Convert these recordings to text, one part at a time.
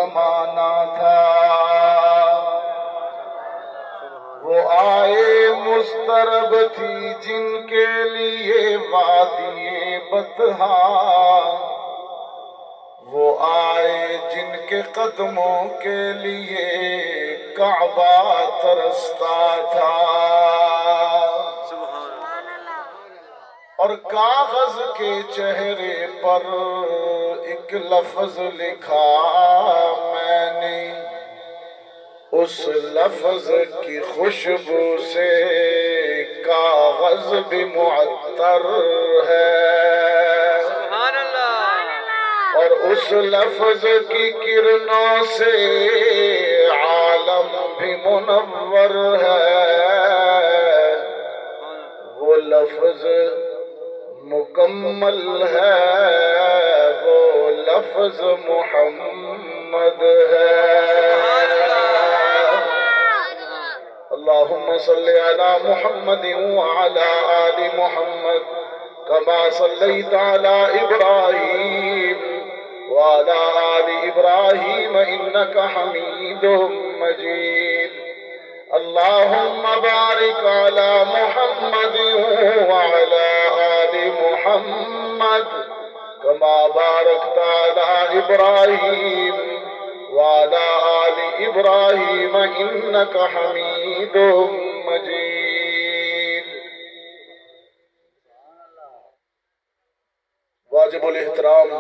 زمانہ تھا، وہ آئے مضطرب تھی جن کے لیے وادی بطحا، وہ آئے جن کے قدموں کے لیے کعبہ ترستا تھا، اور کاغذ کے چہرے پر ایک لفظ لکھا میں نے، اس لفظ کی خوشبو سے کاغذ بھی معطر ہے، اور اس لفظ کی کرنوں سے عالم بھی منور ہے، وہ لفظ مکمل ہے، وہ لفظ محمد ہے۔ اللہم صلی علی محمد وعلی آل محمد کما صلیت علی ابراہیم وعلی آل ابراہیم انکا حمید مجید۔ اللہم بارک علی محمد وعلی آل محمد کما بارکت علی ابراہیم وعلی آل ابراہیم انکا حمید مجید۔ واجب الاحترام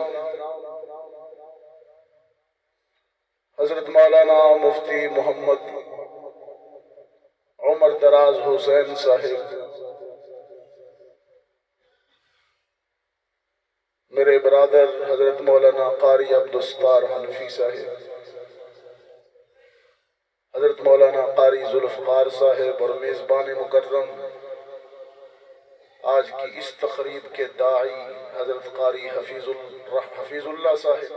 حضرت مولانا مفتی محمد عمر دراز حسین صاحب، میرے برادر حضرت مولانا قاری عبدالستار حنفی صاحب، حضرت مولانا قاری ذوالفقار صاحب، اور میزبان مکرم آج کی اس تقریب کے داعی حضرت قاری حفیظ اللہ صاحب،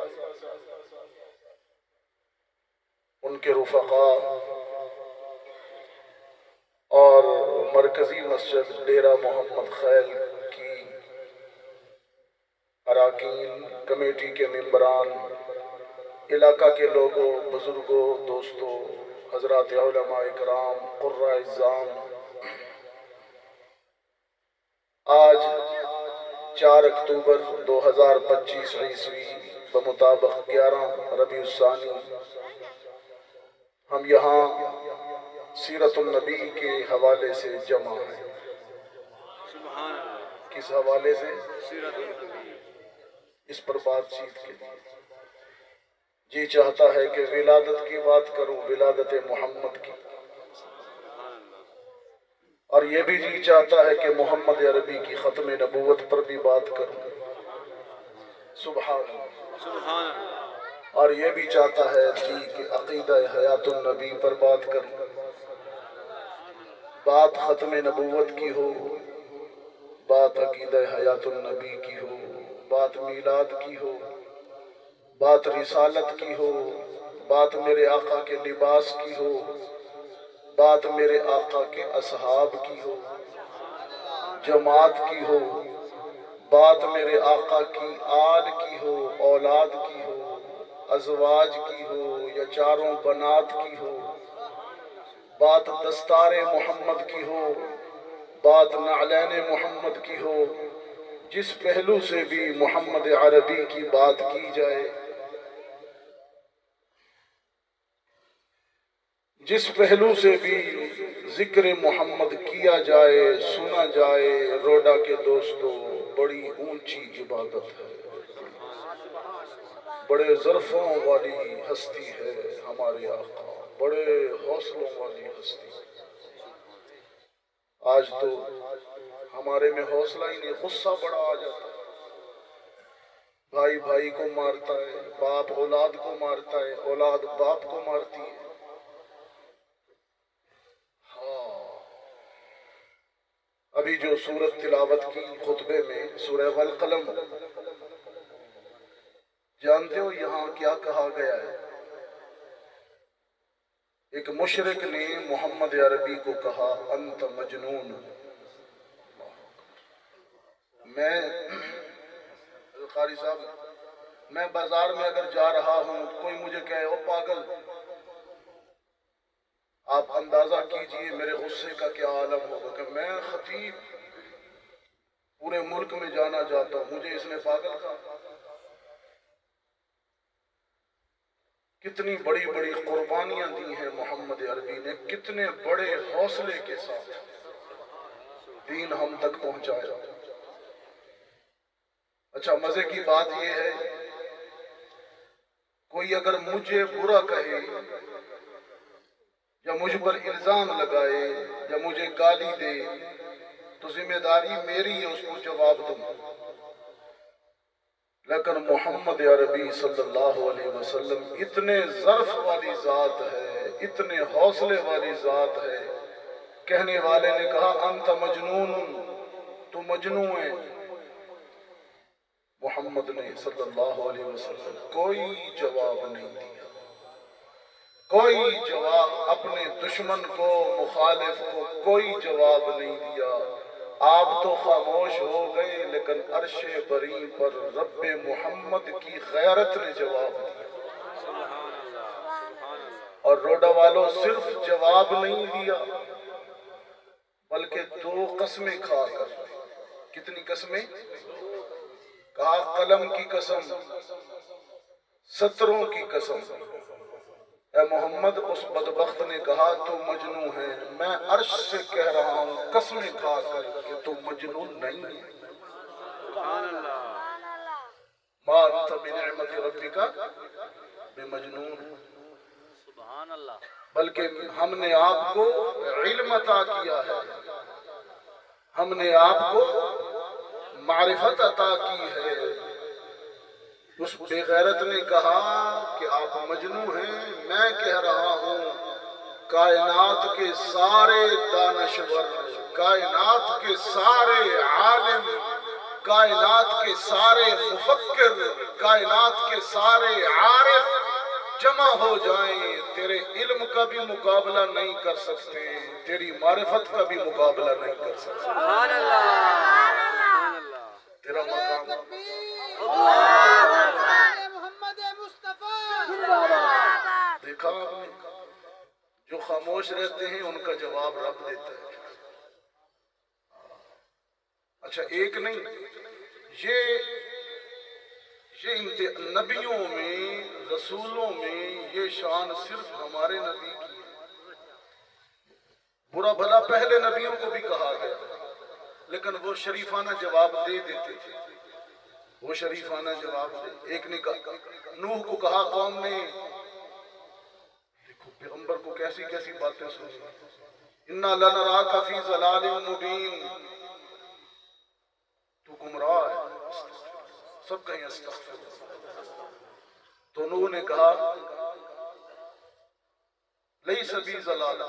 ان کے رفقاء، اور مرکزی مسجد ڈیرہ محمد خیل کی اراکین، کمیٹی کے ممبران، علاقہ کے لوگوں، بزرگوں، دوستوں، حضرات علماء کرام، قراء اعظام، آج 4 اکتوبر 2025 عیسوی بمطابق 11 ربیع الثانی ہم یہاں سیرت النبی کے حوالے سے جمع ہیں۔ کس حوالے سے؟ اس پر بات چیت کے لیے جی چاہتا ہے کہ ولادت کی بات کروں، ولادت محمد کی، اور یہ بھی جی چاہتا ہے کہ محمد عربی کی ختم نبوت پر بھی بات کروں، سبحان اللہ، اور یہ بھی چاہتا ہے جی کہ عقیدہ حیات النبی پر بات کروں، بات ختم نبوت کی ہو، بات عقیدہ حیات النبی کی ہو، بات میلاد کی ہو، بات رسالت کی ہو، بات میرے آقا کے لباس کی ہو، بات میرے آقا کے اصحاب کی ہو، جماعت کی ہو، بات میرے آقا کی آل کی ہو، اولاد کی ہو، ازواج کی ہو یا چاروں بنات کی ہو، بات دستار محمد کی ہو، بات نعلین محمد کی ہو، جس پہلو سے بھی محمد عربی کی بات کی جائے، جس پہلو سے بھی ذکر محمد کیا جائے، سنا جائے، روڈا کے دوستوں، بڑی اونچی عبادت ہے، بڑے ظرفوں والی ہستی ہے ہمارے آقا، بڑے حوصلوں والی ہستی۔ آج تو ہمارے میں حوصلہ ہی نہیں، غصہ بڑا آ جاتا ہے، بھائی بھائی کو مارتا ہے، باپ اولاد کو مارتا ہے، اولاد باپ کو مارتی ہے۔ ابھی جو سورت تلاوت کی خطبے میں سورہ والقلم، جانتے ہو یہاں کیا کہا گیا ہے؟ ایک مشرک نے محمد عربی کو کہا انت مجنون۔ میں قاری صاحب میں بازار میں اگر جا رہا ہوں کوئی مجھے کہے او پاگل، آپ اندازہ کیجئے میرے غصے کا کیا عالم ہوگا کہ میں خطیب پورے ملک میں جانا چاہتا ہوں، مجھے اس نے پاگل کہا۔ کتنی بڑی بڑی قربانیاں دی ہیں محمد عربی نے، کتنے بڑے حوصلے کے ساتھ دین ہم تک پہنچایا۔ اچھا مزے کی بات یہ ہے، کوئی اگر مجھے برا کہے یا مجھ پر الزام لگائے یا مجھے گالی دے تو ذمہ داری میری ہے اس کو جواب دوں، لیکن محمد عربی صلی اللہ علیہ وسلم اتنے ظرف والی ذات ہے، اتنے حوصلے والی ذات ہے، کہنے والے نے کہا انت مجنون، تو مجنون ہے، محمد نے صلی اللہ علیہ وسلم کوئی جواب نہیں دیا، کوئی جواب، اپنے دشمن کو مخالف کو کوئی جواب نہیں دیا۔ آپ تو خاموش ہو گئے لیکن عرش بری پر رب محمد کی غیرت نے جواب دیا، اور روڈا والوں صرف جواب نہیں دیا بلکہ دو قسمیں کھا کر، کتنی قسمیں؟ کہا قلم کی قسم، ستروں کی قسم، اے محمد اس بدبخت نے کہا تو مجنون ہے، میں عرش سے کہہ رہا ہوں قسمیں کھا کر کہ تو مجنون نہیں ہے۔ ما انت بنعمت ربک بمجنون، بلکہ ہم نے آپ کو علم عطا کیا ہے، ہم نے آپ کو معرفت عطا کی ہے۔ اس بے غیرت نے کہا کہ آپ مجنون ہیں، میں کہہ رہا ہوں کائنات کے سارے دانشور، کائنات کے سارے عالم، کائنات کے سارے مفکر، کائنات کے سارے عارف جمع ہو جائیں تیرے علم کا بھی مقابلہ نہیں کر سکتے، تیری معرفت کا بھی مقابلہ نہیں کر سکتے۔ سبحان اللہ، تیرا مقام دیکھا آپ نے، جو خاموش رہتے ہیں ان کا جواب رب دیتا ہے۔ اچھا ایک نہیں، یہ نبیوں میں، رسولوں میں یہ شان صرف ہمارے نبی کی ہے۔ برا بھلا پہلے نبیوں کو بھی کہا گیا لیکن وہ شریفانہ جواب دے دیتے تھے، وہ شریفانہ جواب دے۔ ایک نے کہا، نوح کو کہا قوم نے، دیکھو پیغمبر کو کیسی کیسی باتیں سنی، اِنَّا لَنَرَاكَ فِي ضَلَالٍ مُبِينٍ، تو گمراہ ہے، سب کہیں استغفر اللہ۔ تو نوح نے کہا لَيْسَ بِي ضَلَالًا،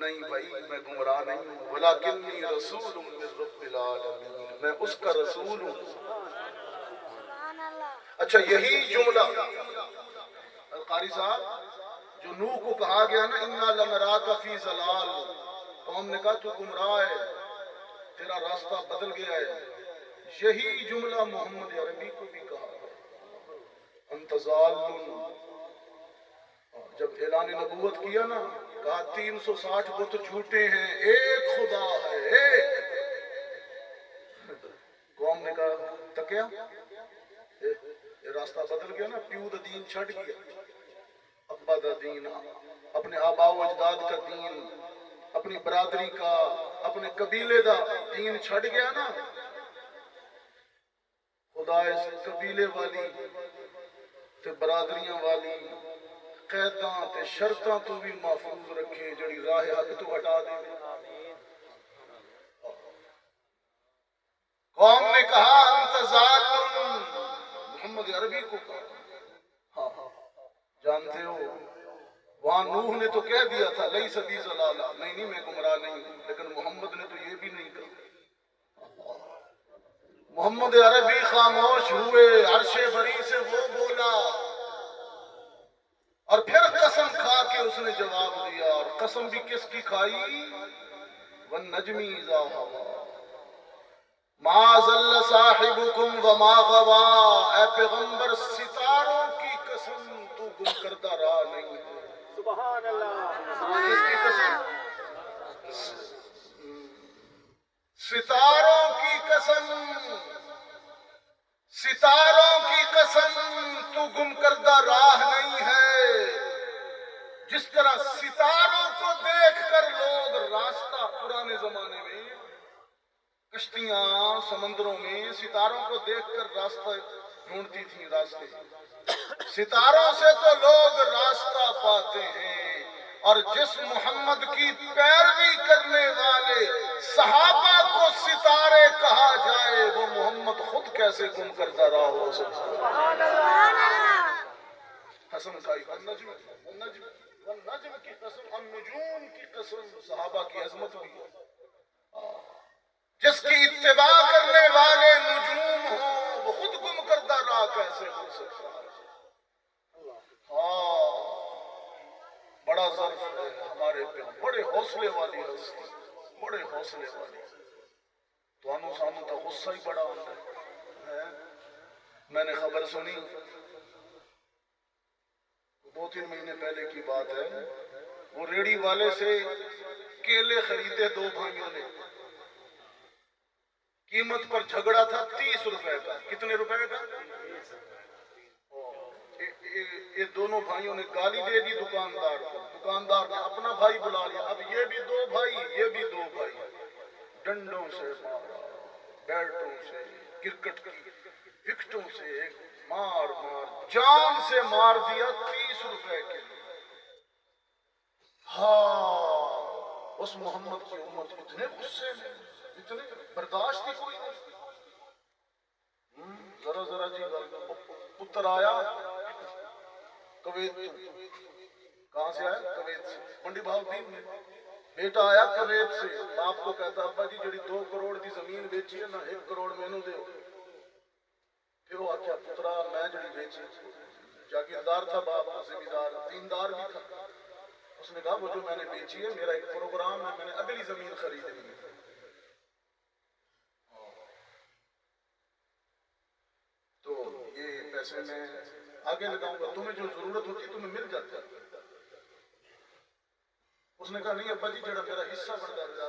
نہیں بھائی میں گمراہ نہیں ہوں، وَلَكِنِّي رَسُولٌ مِّن رَّبِّ الْعَالَمِينَ، میں اس کا رسول ہوں۔ اچھا یہی جملہ قاری صاحب جو نوح کو کہا گیا نا اِنَّا لَنَرَاكَ فِي ضَلَالٍ، قوم نے کہا تو گمراہ ہے، تیرا راستہ بدل گیا ہے، یہی جملہ محمد عربی کو بھی کہا گیا، انت ضال۔ جب اعلان نبوت کیا نا، کہا 360 بت جھوٹے ہیں، ایک خدا ہے، ایک۔ قوم نے کہا تکیا یہ راستہ بدل گیا نا، پیو دا دین چھڑ گیا، ابا دا دین، اپنے آبا و اجداد کا دین، اپنی برادری کا، اپنے قبیلے دا دین چھڑ گیا نا، خدا اس قبیلے والی تے برادریاں والی قیداں تے شرطاں تو بھی محفوظ رکھے، جڑی راہ حق تو ہٹا دے۔ قوم نے کہا انت ضال، محمد عربی کو کہا، ہاں جانتے ہو وہاں نوح نے تو کہہ دیا تھا لیس بی ضلالہ، نہیں میں گمراہ نہیں ہوں، لیکن محمد نے تو یہ بھی نہیں کہا۔ محمد عربی خاموش ہوئے، عرش بری سے وہ بولا، اور پھر قسم کھا کے اس نے جواب دیا، اور قسم بھی کس کی کھائی؟ وَالنَّجْمِ إِذَا هَوَىٰ، ما ضل صاحبکم وما غوا، اے پیغمبر ستاروں کی قسم تو گم کردہ راہ نہیں ہے۔ سبحان اللہ۔ کس کی قسم؟ ستاروں کی قسم، ستاروں کی قسم تو گم کردہ راہ نہیں ہے۔ جس طرح ستاروں کو دیکھ کر لوگ راستہ، پرانے زمانے میں کشتیاں سمندروں میں ستاروں کو دیکھ کر راستہ ڈھونڈتی تھیں، راستے، ستاروں سے تو لوگ راستہ پاتے ہیں۔ اور جس محمد کی پیروی کرنے والے صحابہ کو ستارے کہا جائے، وہ محمد خود کیسے گم کردہ راہ ہو سکتا ہے؟ حسن کھائی والنجم کی قسم، النجوم کی قسم، صحابہ کی عظمت بھی ہے۔ جس کی اتباع کرنے والے نجوم ہوں، وہ خود گم کردہ راہ کیسے ہو سکتا ہے؟ بڑا ظرف ہے ہمارے پہ، بڑے حوصلے والی ہستی، بڑے حوصلے والی۔ تو انو سانو تو غصہ ہی بڑا ہوتا ہے۔ میں نے خبر سنی 2-3 مہینے پہلے کی بات ہے، وہ ریڑی والے سے کیلے خریدے 2 بھائیوں نے، قیمت پر جھگڑا تھا 30 روپے کا۔ کتنے روپے کا؟ یہ دونوں بھائیوں نے گالی دے دی دکاندار کو، دکاندار نے اپنا بھائی بلا لیا، اب یہ بھی 2 بھائی، یہ بھی 2 بھائی، ڈنڈوں سے مارا، بیٹوں سے، کرکٹ کی وکٹوں سے مار مار جان سے مار دیا 30 روپے کے لیے۔ اس محمد کی امت اتنے غصے میں، اتنے برداشت ہی کوئی نہیں۔ ذرا ذرا جی پتر آیا کویت، کہاں سے آیا؟ کویت سے، منڈی بہاؤدین میں۔ بیٹا آیا کویت سے، باپ کو کہتا ابا جی جڑی 2 کروڑ دی زمین بیچی ہے نا، 1 کروڑ مینوں دیو۔ پھر وہ آکھیا پترا میں جڑی بیچی، جاگیردار تھا باپ، زمیندار، دیندار بھی تھا۔ اس نے کہا وہ جو میں نے بیچی ہے میرا ایک پروگرام ہے، میں نے اگلی زمین خریدنی ہے۔ تو یہ پیسے میں آگے لگاؤں گا، تمہیں جو ضرورت ہوتی ہے تمہیں مل جاتا ہے۔ اس نے کہا نہیں ابا جی جڑا میرا حصہ بنتا ہے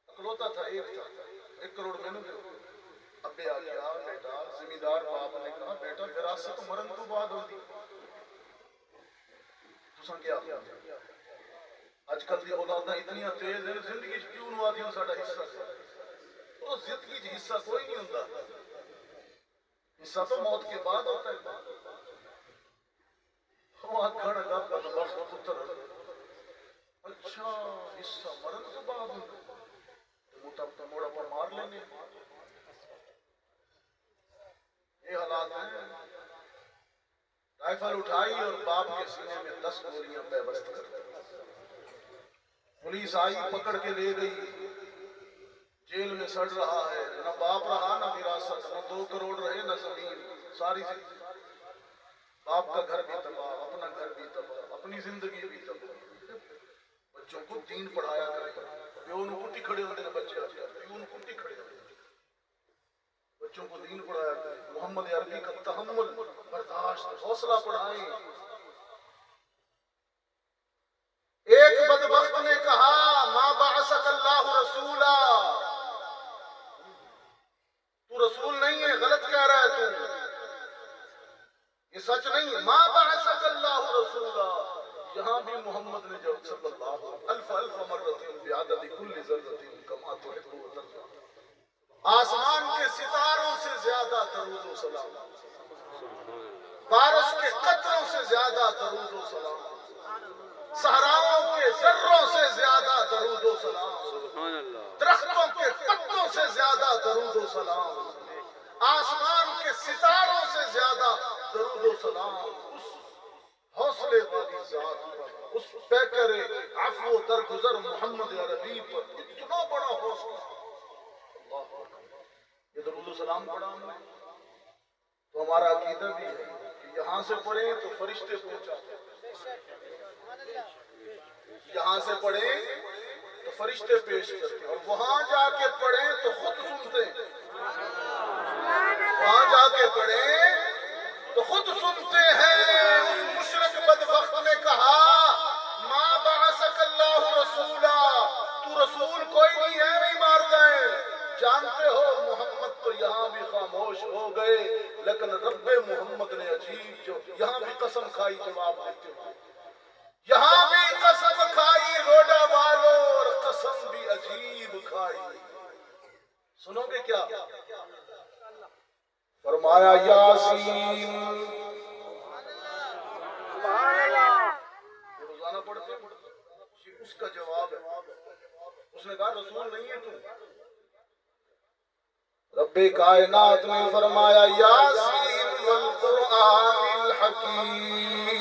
اکلوتا تھا، 1 کروڑ میں نے دے۔ ابے آ گیا بیٹا، زمیندار باپ نے کہا بیٹا وراثت مرن تو بعد ہوتی، تساں کیا آج کل دی اولاداں اتنیاں تیز ہیں، زندگی کیوں نو آدیوں ساڈا حصہ؟ وہ زندگی حصہ کوئی نہیں ہوتا، حصہ تو موت کے بعد ہوتا ہے۔ وہ آکھن لگا بدبخت پتر، اچھا حصہ مرن تو بعد ہوتا ہے، موٹا موڑا پر مار لینے۔ یہ حالات ہیں۔ رائفل اٹھائی اور باپ کے سینے میں 10 گولیاں پیوست کر دی۔ پولیس آئی پکڑ کے لے گئی، جیل میں سڑ رہا ہے، نہ باپ رہا نہ وراثت، نہ 2 کروڑ رہے نہ زمین، ساری زندگی باپ کا گھر بھی تباہ، اپنا گھر بھی تباہ، اپنی زندگی بھی تباہ۔ بچوں کو دین پڑھایا کرے، پیو نو کٹی کھڑے ہوتے ہیں بچے، پیو نو کٹی کھڑے ہوتے ہیں، بچوں کو دین پڑھایا کرے۔ محمد عربی کا تحمل، برداشت، حوصلہ پڑھائیں۔ ایک بدبخت نے کہا ما بعثک اللہ رسولا، تو رسول نہیں ہے، غلط کہہ رہا ہے تو، یہ سچ نہیں ہے۔ ما بعثک اللہ رسولا، یہاں بھی محمد نے جب صلی اللہ الف الف مرۃ بعدد کل ذرۃ کما تحب وترضى، آسمان کے ستاروں سے زیادہ درود و سلام، بارش کے قطروں سے زیادہ درود و سلام، صحراؤں کے ذروں سے زیادہ درود و سلام، درختوں کے پتوں سے زیادہ درود و سلام، آسمان کے ستاروں سے زیادہ درود و سلام اس حوصلے والی ذات پر، اس پیکر عفو درگزر محمد عربی پر، اتنا بڑا حوصلہ۔ اللہ یہ درود و سلام پڑھا ہم نے تو ہمارا عقیدہ بھی ہے کہ یہاں سے پڑھیں تو فرشتے پہنچا، یہاں سے پڑھیں تو فرشتے پیش کرتے ہیں، اور وہاں جا کے پڑھیں تو خود سنتے ہیں، وہاں جا کے پڑھیں تو خود سنتے ہیں۔ اس مشرک بدبخت نے کہا ما بعثک اللہ رسولا، تو رسول کوئی نہیں ہے، نہیں مار دیں۔ جانتے ہو محمد تو یہاں بھی خاموش ہو گئے، لیکن رب محمد نے عجیب جو یہاں بھی قسم کھائی جواب دیتے ہوئے، یہاں بھی قسم کھائی روڈا والوں، اور قسم بھی عجیب کھائی۔ سنو گے کیا؟ فرمایا یاسین، روزانہ پڑھتے ہیں، یہ اس کا جواب ہے۔ اس نے کہا رسول نہیں ہے تو؟ رب کائنات نے فرمایا یاسین والقرآن الحکیم،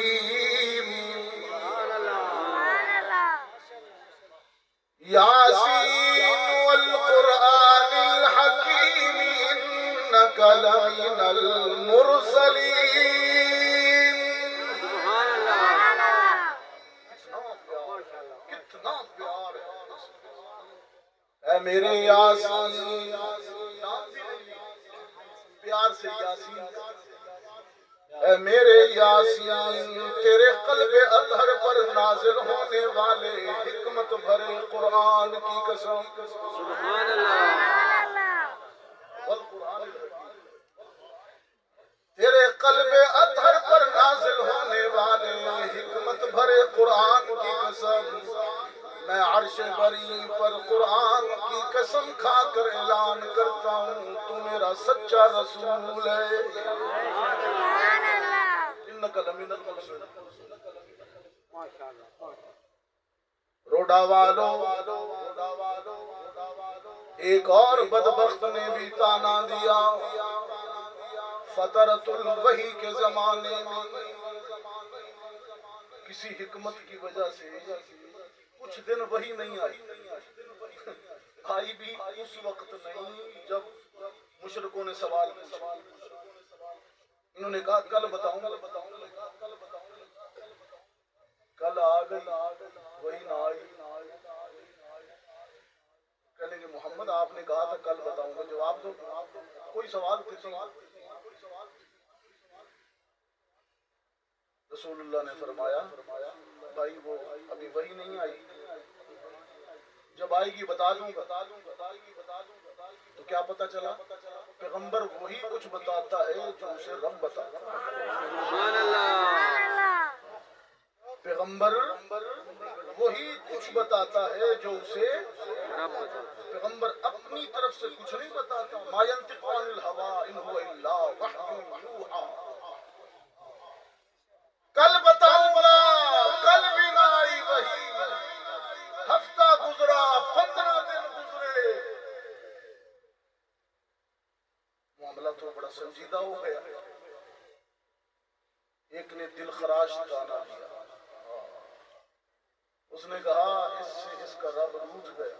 یاسین والقرآن الحکیم انک لمن المرسلین۔ کتنا پیار ہے اے میرے یاسین، پیار سے یاسین، اے میرے یاسین، تیرے قلب اطہر پر نازل ہونے والے حکمت بھرے قرآن کی قسم، سبحان اللہ، والقرآن الحکیم، تیرے قلب اطہر پر نازل ہونے والے حکمت بھرے قرآن کی قسم، میں عرش بری پر قرآن کی قسم کھا کر اعلان کرتا ہوں تو میرا سچا رسول ہے۔ انک لمن المرسلین۔ روڈا والو، ایک اور بدبخت نے بھی تانا دیا۔ فترۃ الوحی کے زمانے میں کسی حکمت کی وجہ سے کچھ دن وحی نہیں آئی، آئی بھی اس وقت نہیں جب مشرکوں نے سوال پوچھا۔ انہوں نے کہا کل بتاؤں، کل آ گئی وہی نہ آئی۔ کہنے کہ محمد آپ نے کہا تھا کل بتاؤں گا، جواب دو، کوئی سوال پوچھو۔ رسول اللہ نے فرمایا بھائی وہ ابھی وہی نہیں آئی، جب آئے گی بتا دوں گا۔ تو کیا پتا چلا؟ پیغمبر وہی کچھ بتاتا ہے جو اسے رب بتاتا ہے۔ پیغمبر وہی کچھ بتاتا ہے جو اسے رب بتاتا ہے۔ پیغمبر اپنی طرف سے کچھ نہیں بتاتا، ما ينطق عن الهوى ان هو الا وحی یوحی۔ کل بتاؤں گا، کل بھی نہ آئی وہی، ہفتہ گزرا، 15 دن گزرے، معاملہ تو بڑا سنجیدہ ہو گیا۔ ایک نے دل خراش تانا دیا، اس نے کہا اس سے اس کا رب روٹھ گیا۔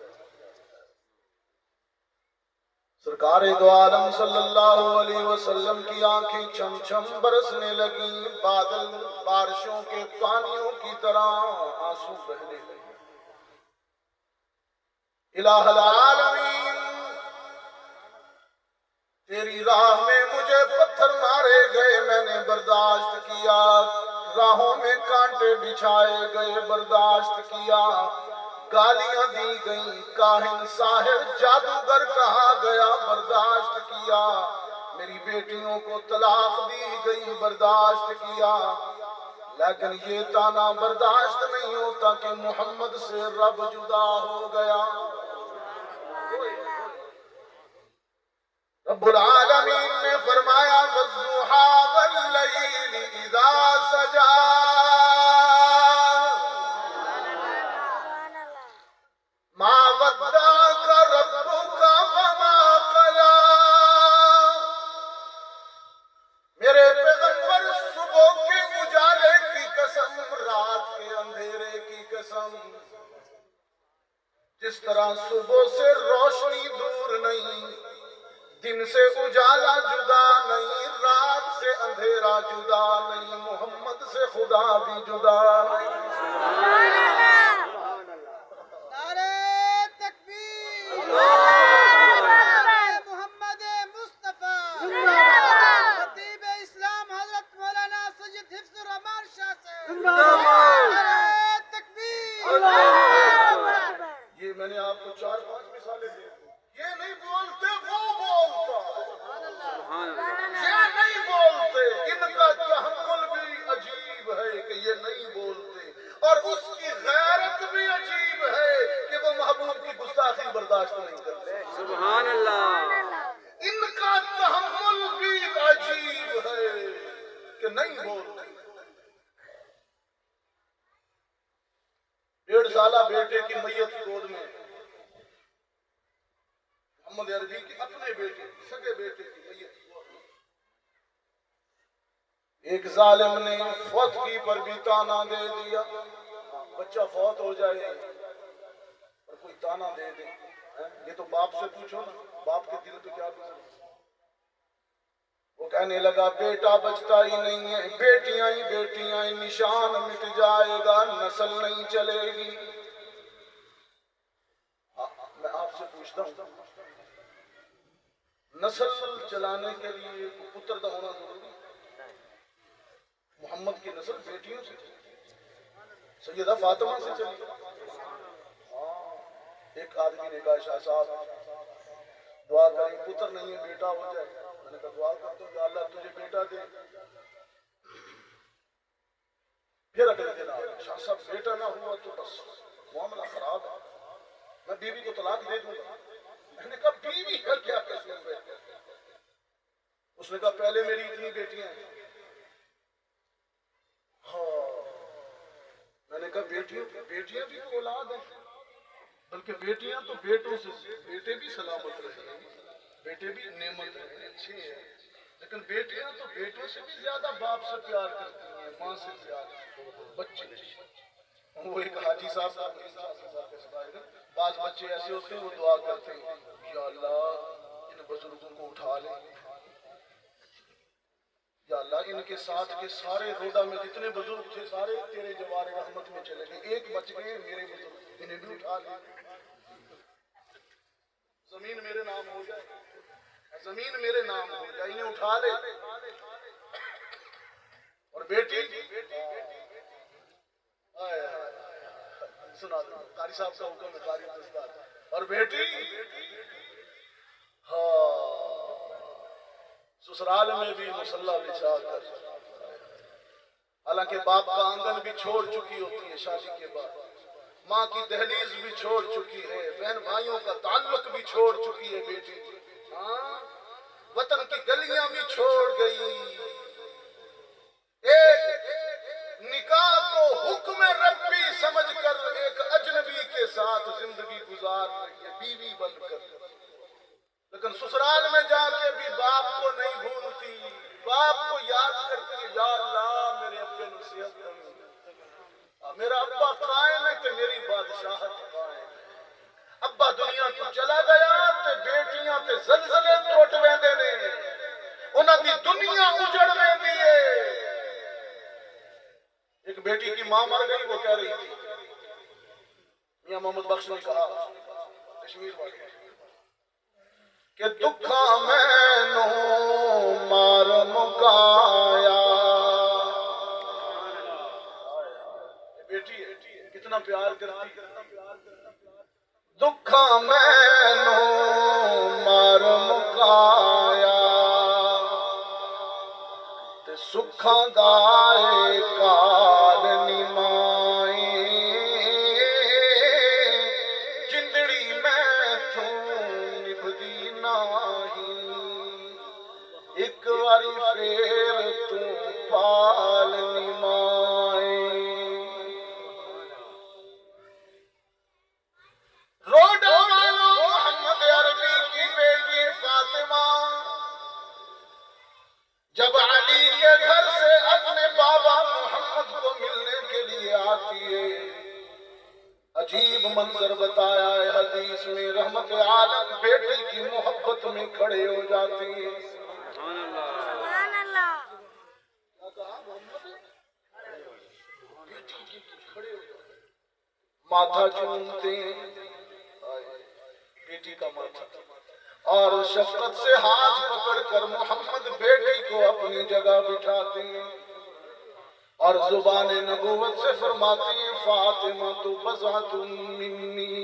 سرکار دو عالم صلی اللہ علیہ وسلم کی آنکھیں چھم چھم برسنے لگیں، بادل بارشوں کے پانیوں کی طرح آنسو بہنے لگے۔ الہ العالمین، تیری راہ میں مجھے پتھر مارے گئے، میں نے برداشت کیا، راہوں میں کانٹے بچھائے گئے، برداشت کیا، گالیاں دی گئیں، کاہن ساحر جادوگر کہا گیا، برداشت کیا، میری بیٹیوں کو طلاق دی گئی، برداشت کیا، لیکن یہ تانا برداشت نہیں ہوتا کہ محمد سے رب جدا ہو گیا۔ رب العالمین نے فرمایا والضحیٰ واللیل اذا سجا، ما ودعک ربک وما قلی۔ میرے پیغمبر صبح کے اجالے کی قسم، رات کے اندھیرے کی قسم، جس طرح صبح سے روشنی دور نہیں، دن سے اجالا جدا نہیں، رات سے اندھیرا جدا نہیں، محمد سے خدا بھی جدا نہیں۔ اور اس کی غیرت بھی عجیب ہے کہ وہ محبوب کی گستاخی برداشت نہیں کرتے. سبحان اللہ. ان کا تحمل بھی عجیب ہے کہ نہیں بولتے. 1.5 سالہ بیٹے کی میت گود میں محمد عربی کے اپنے بیٹے سگے بیٹے کی میت گود میں ایک ظالم نے فوتگی پر بھی تانا دے دیا. بچہ فوت ہو جائے اور کوئی تانا دے دے. یہ تو باپ سے پوچھو نا, باپ کے دل پہ کیا گزرے. وہ کہنے لگا بیٹا بچتا ہی نہیں ہے, بیٹیاں ہی بیٹیاں ہیں, نشان مٹ جائے گا, نسل نہیں چلے گی. میں آپ سے پوچھتا ہوں, نسل چلانے کے لیے پتر کا ہونا ضروری ہے؟ محمد کی نسل بیٹیوں سے چلی, سیدہ فاطمہ سے چلی. ایک آدمی نے کہا شاہ صاحب دعا کریں, پتر نہیں ہے بیٹا ہو جائے. میں نے کہا دعا کرتا ہوں کہ اللہ تجھے بیٹا دے. پھر اگلے دن آگے شاہ صاحب بیٹا نہ ہوا تو بس معاملہ خراب ہے, میں بیوی کو طلاق دے دوں گا. میں نے کہا بیوی کا کیا قصور ہے؟ اس نے کہا پہلے میری اتنی بیٹیاں ہیں. ہاں, میں نے کہا بیٹیاں بھی تو اولاد ہیں, بلکہ بیٹیاں تو بیٹوں سے, بیٹے بھی سلامت رہے, بیٹے بھی نعمت رہے, اچھے ہیں, لیکن بیٹیاں تو بیٹوں سے بھی زیادہ باپ سے پیار کرتی ہیں, ماں سے پیار کرتی ہیں. بچے وہ ایک حاجی صاحب بعض بچے ایسے ہوتے ہیں وہ دعا کرتے ہیں یا اللہ ان بزرگوں کو اٹھا لے, یا اللہ ان کے ساتھ کے سارے روڈا میں جتنے بزرگ تھے سارے تیرے جوار رحمت میں چلے گئے, ایک بچ گئے میرے بزرگ, انہیں بھی اٹھا لے. زمین میرے نام ہو جائے, زمین میرے نام ہو جائے, انہیں اٹھا لے. اور بیٹی سنا دو, قاری صاحب کا حکم ہے, قاری دستار. اور بیٹی سسرال میں بھی مصلی بچھا کر, حالانکہ باپ کا آنگن بھی چھوڑ چکی ہوتی ہے شادی کے بعد, ماں کی دہلیز بھی چھوڑ چکی ہے, بہن بھائیوں کا تعلق بھی چھوڑ چکی ہے بیٹی. ہاں, وطن کی گلیاں بھی چھوڑ گئی. ایک نکاح کو حکم ربی سمجھ کر ایک اجنبی کے ساتھ زندگی گزار رہی ہے بیوی بن کر, لیکن سسرال میں جا کے بھی باپ کو نہیں بھولتی, باپ کو یاد کرتی ہے, یا اللہ میرے ابے نصیحت کروں, میرا ابا قائم ہے کہ میری بادشاہت قائم ہے. ابا دنیا تو چلا گیا تے بیٹیاں تے زلزلے ٹوٹ ویندے نے, انہاں دی دنیا اجڑ ویندی ہے. ایک بیٹی کی ماں مر گئی, وہ کہہ رہی تھی, میاں محمد بخش نے کہا کشمیر والے کہ دکھا میں نو مار مکایا. بیٹی ہے کتنا پیار کرتی, دکھا میں نو مار مکایا تے سکھاں دائے کال نمائی. جندڑی میں تھوں نبھدی ناہی, ایک واری پھر توں پال نمائی. روڈا والو محمد عربی کی بیٹی فاطمہ جب علی کے گھر سے اپنے بابا محمد کو ملنے کے لیے آتی ہے, عجیب منظر بتایا ہے حدیث میں, رحمت عالم بیٹی کی محبت میں کھڑے ہو جاتے ہیں. سبحان اللہ. ماتھا چومتے ہیں, بیٹی کا ماتھا, اور شفقت سے ہاتھ پکڑ کر محمد بیٹی کو اپنی جگہ بٹھاتے ہیں, اور زبان نبوت سے فرماتے ہیں فاطمہ تو بضعۃ منی,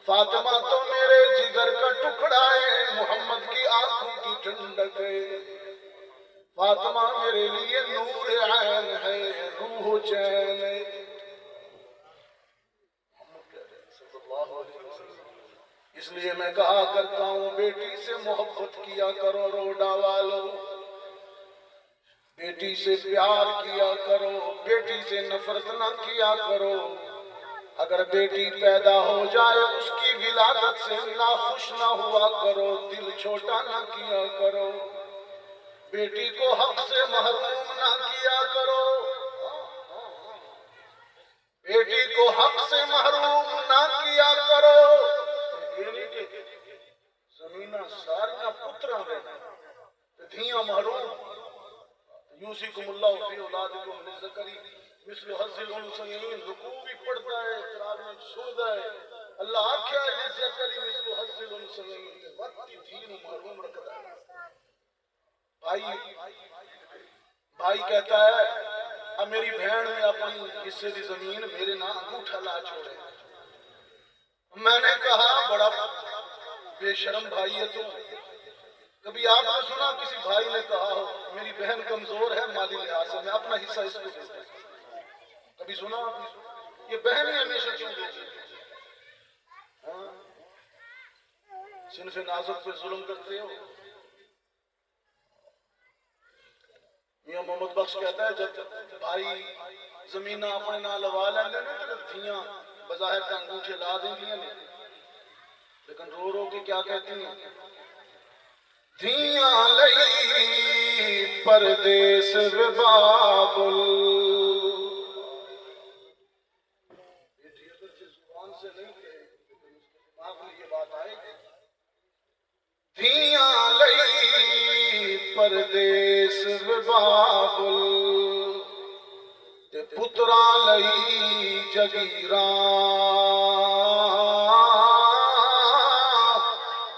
فاطمہ تو میرے جگر کا ٹکڑا ہے, محمد کی آنکھوں کی ٹھنڈک ہے. فاطمہ میرے لیے نور عین ہے, روح چین ہے. اس لیے میں کہا کرتا ہوں بیٹی سے محبت کیا کرو روڈا والو، بیٹی سے پیار کیا کرو، بیٹی سے نفرت نہ کیا کرو۔ اگر بیٹی پیدا ہو جائے اس کی ولادت سے ناخوش نہ ہوا کرو، دل چھوٹا نہ کیا کرو، بیٹی کو حق سے محروم نہ کیا کرو، بیٹی کو حق سے محروم نہ کیا کرو۔ یہ نہیں کہ زمینہ ساریاں پتراں رہنا دھیاں محروم۔ یوسیکم اللہ فی اولادکم للذکر مثل حظ الانثیین، رکوع بھی پڑھتا ہے، تراویح سنتا ہے، اللہ آکھیا للذکر مثل حظ الانثیین، وقتی دین محروم رکھتا ہے۔ بھائی کہتا ہے اب میری بہن نے اپنی حصے دی زمین میرے نام انگوٹھا لا چھوڑے۔ میں نے کہا بڑا بے شرم بھائی ہے تو، کبھی آپ نے سنا کسی بھائی نے کہا ہو میری بہن کمزور ہے مالی لحاظ سے میں اپنا حصہ اس کو دیتا ہوں؟ کبھی سنا؟ یہ بہن ہی ہمیشہ کیوں دیتی ہے؟ صنف نازک پہ ظلم کرتے ہو۔ میاں محمد بخش کہتا ہے جب بھائی زمینہ اپنے نہ لوا لیندے نے تو دھیاں بظاہر کا انگوٹھے لا دیں گی لیکن رو رو کے کیا کہتی ہیں؟ دھیاں لئی پردیس بابل، بیٹی اگر سے زبان سے نہیں کہے لیکن اس کے دماغ میں یہ بات آئے گی۔ دھیاں لئی پردیس بابل تے پتراں لئی جگیراں،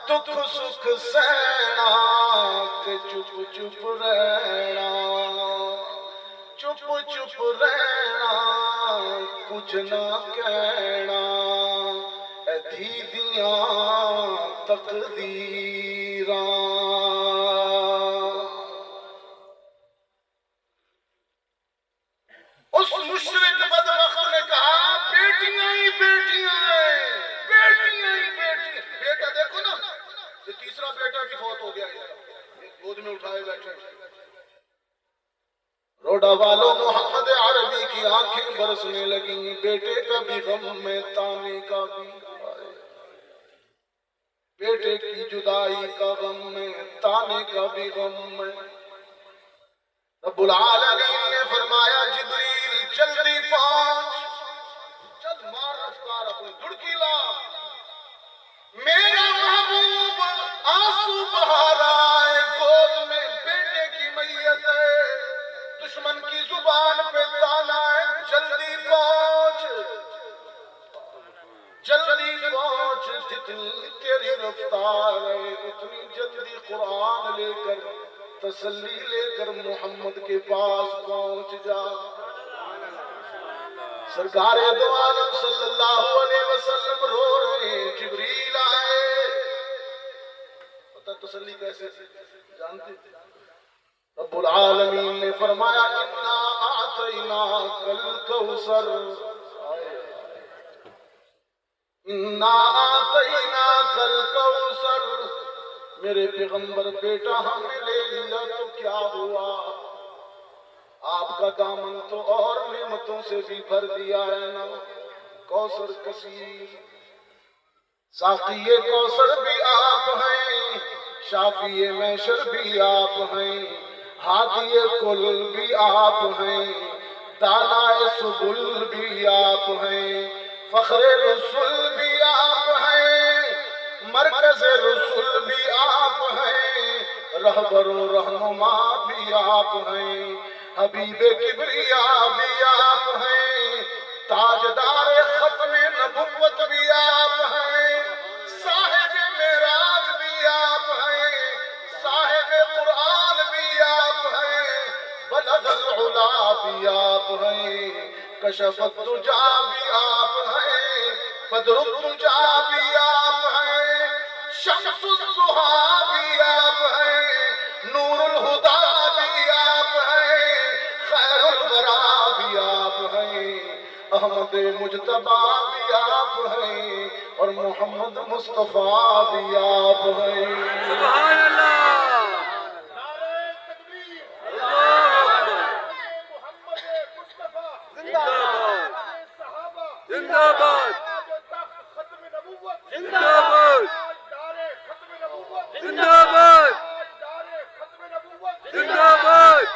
دکھ سکھ سہنا تے چپ چپ رہنا، چپ چپ رہنا کچھ نہ کہنا، اے دھی دیاں تقدیراں۔ اس مشرک بدبخت نے کہا بیٹیاں ہی بیٹیاں ہیں، بیٹیاں ہی بیٹیاں۔ بیٹا دیکھو نا یہ تیسرا بیٹا بھی فوت ہو گیا ہے، گود میں اٹھائے بیٹھے۔ روڈا والوں محمد عربی کی آنکھیں برسنے لگیں، بیٹے کا بھی غم میں تانے کا بھی، بیٹے کی جدائی کا غم میں تانے کا بھی غم میں۔ رب العالمین نے فرمایا جبریل جلدی پہنچ، چل مار رفتار اپنی دھڑکی لا، میرا محبوب آنسو بہا رہا ہے، گود میں بیٹے کی میت ہے، دشمن کی زبان پہ تانا ہے، جلدی پہنچ، جلدی پہنچ، جتنی تیری رفتار ہے اتنی جلدی قرآن لے کر تسلی لے کر محمد کے پاس پہنچ جا۔ سرکار دو عالم صلی اللہ علیہ وسلم رو رہے ہیں، جبریل آئے، پتہ تسلی کیسے جانتے تھے؟ رب العالمین نے فرمایا انا اعطیناک الکوثر، انا اعطیناک الکوثر، میرے پیغمبر بیٹا ہم نے لے لیا تو کیا ہوا، آپ کا دامن تو اور نعمتوں سے بھی بھر دیا ہے نا، کوثر کثیر، ساقی کوثر بھی آپ ہیں، شافی محشر بھی آپ ہیں، ہادی کل بھی آپ ہیں، دانا سبل بھی آپ ہیں، فخر رسول بھی آپ ہیں، مرکز رسول بھی آپ ہیں، رہبر و رہنما بھی آپ ہیں، حبیب کبریا بھی آپ ہیں، تاجدار ختم نبوت بھی آپ ہیں، صاحب معراج بھی آپ ہیں، صاحب قرآن بھی آپ ہیں، بلغ العلا بھی آپ ہیں، کشف الدجا بھی آپ ہیں، بدر الدجا بھی آپ ہیں، شمس الضحیٰ بھی آپ ہیں، نور الہدیٰ بھی آپ ہیں، خیر الورا بھی آپ ہیں، احمد مجتبی بھی آپ ہیں اور محمد مصطفیٰ بھی آپ ہیں۔ سبحان اللہ، اللہ اکبر، زندہ باد، زندہ باد، زندہ باد، زندہ باد، زندہ باد،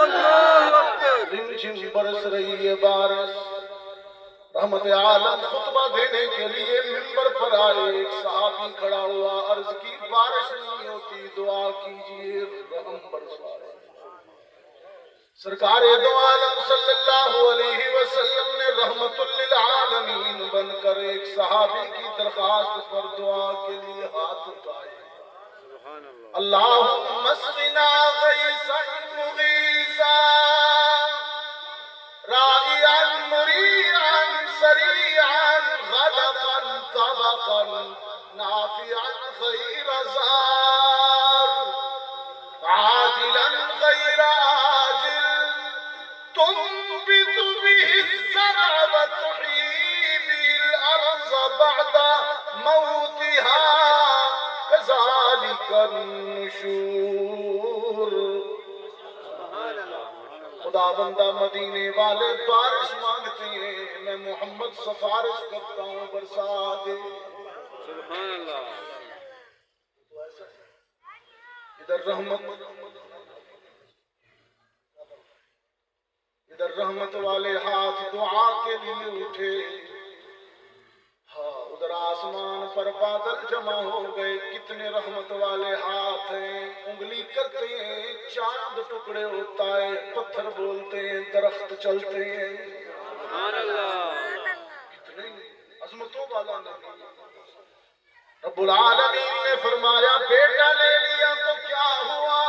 اللہ اکبر۔ رم جھم برس رہی ہے بارش، رحمت عالم خطبہ دینے کے لیے منبر پر آئے، ایک صحابی کھڑا ہوا، عرض کی بارش نہیں ہوتی، دعا کیجئے رحم برسائے۔ سرکار دو عالم صلی اللہ علیہ وسلم نے رحمت للعالمین بن کر ایک صحابی کی درخواست پر دعا کے لیے ہاتھ اٹھائے۔ اللہم اسقنا غیثا مغیثا رائعا مریعا سریعا غدقا طبقا نافعا غیر زار عاجلا غیر آجل تنبت به الزرع وتحيي به الأرض بعد موتها كذلك النشور۔ خدا بندہ مدینے والے بارش مانگتے ہیں، میں محمد سفارش کرتا ہوں برسا دے۔ سبحان اللہ، ادھر رحمت والے ہاتھ دعا کے لیے اٹھے، ہاں ادھر آسمان پر بادل جمع ہو گئے، کتنے رحمت والے ہاتھ ہیں، انگلی کرتے ہیں چاند ٹکڑے ہوتا ہے، پتھر بولتے ہیں درخت چلتے ہیں۔ سبحان اللہ، کتنے عظمتوں والا نبی۔ رب العالمین نے فرمایا بیٹا لے لیا تو کیا ہوا،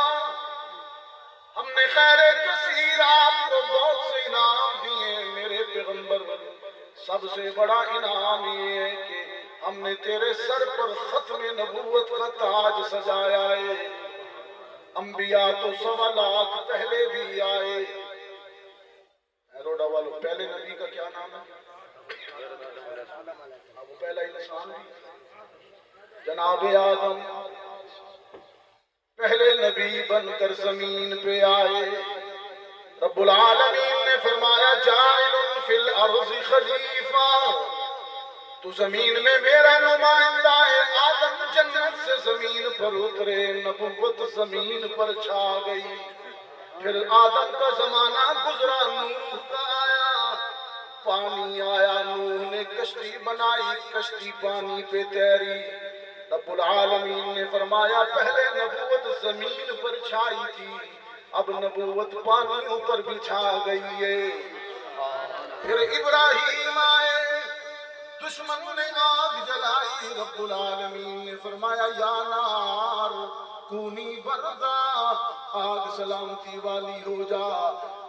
ہم نے خیر کثیر آپ کو بہت سے انعام دیے، میرے پیغمبر سب سے بڑا انعام یہ ہے کہ ہم نے تیرے سر پر ختم نبوت کا تاج سجایا ہے۔ انبیاء تو 1.25 لاکھ پہلے بھی آئے۔ روڈا والو پہلے نبی کا کیا نام ہے؟ وہ پہلا انسان ہے جناب آدم، پہلے نبی بن کر زمین پہ آئے۔ رب العالمین نے فرمایا جاعل فی الارض خلیفہ، تو زمین میں میرا نمائندہ ہے۔ آدم جنت سے زمین پر اترے، نبوت زمین پر چھا گئی۔ پھر آدم کا زمانہ گزرا، نوح کا آیا، پانی آیا، نوح نے کشتی بنائی، کشتی پانی پہ تیری۔ رب العالمین نے فرمایا پہلے نبوت زمین پر چھائی تھی، اب نبوت پانیوں پر بھی چھا گئی ہے۔ پھر ابراہیم آئے، دشمن نے آگ جلائی، رب العالمین نے فرمایا یا نار کونی بردا، آگ سلامتی والی ہو جا۔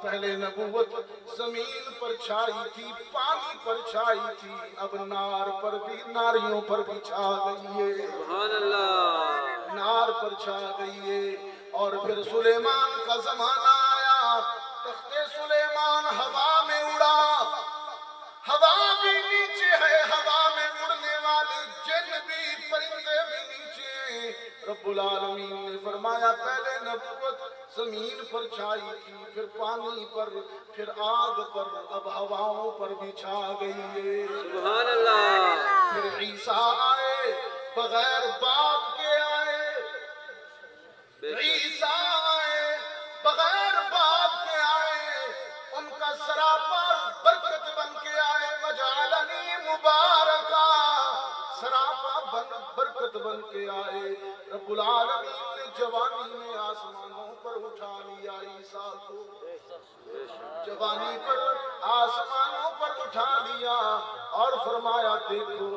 پہلے نبوت زمین پر چھائی تھی، پانی پر چھائی تھی، اب نار پر بھی، ناریوں پر بھی چھا گئی ہے۔ سبحان اللہ، نار پر چھا گئی ہے۔ اور پھر سلیمان کا زمانہ آیا، تخت سلیمان ہوا میں اڑا، ہوا بھی نیچے ہے، ہوا میں اڑنے والی جن بھی، پرندے بھی نیچے ہیں۔ رب العالمین نے فرمایا پہلے نبوت زمین پر چھائی تھی، پھر پانی پر، پھر آگ پر، اب ہواؤں پر بھی چھا گئی ہے۔ سبحان اللہ، پھر عیسیٰ آئے، بغیر باپ کے آئے، عیسیٰ آئے بغیر باپ کے آئے، ان کا سراپا برکت بن کے آئے، وجعلنی مبارکا، سراپا برکت بن کے آئے۔ رب العالمین نے جوانی میں آسمانوں پر اٹھا لیا عیسیٰ کو، جوانی پر آسمانوں پر اٹھا لیا، اور فرمایا دیکھو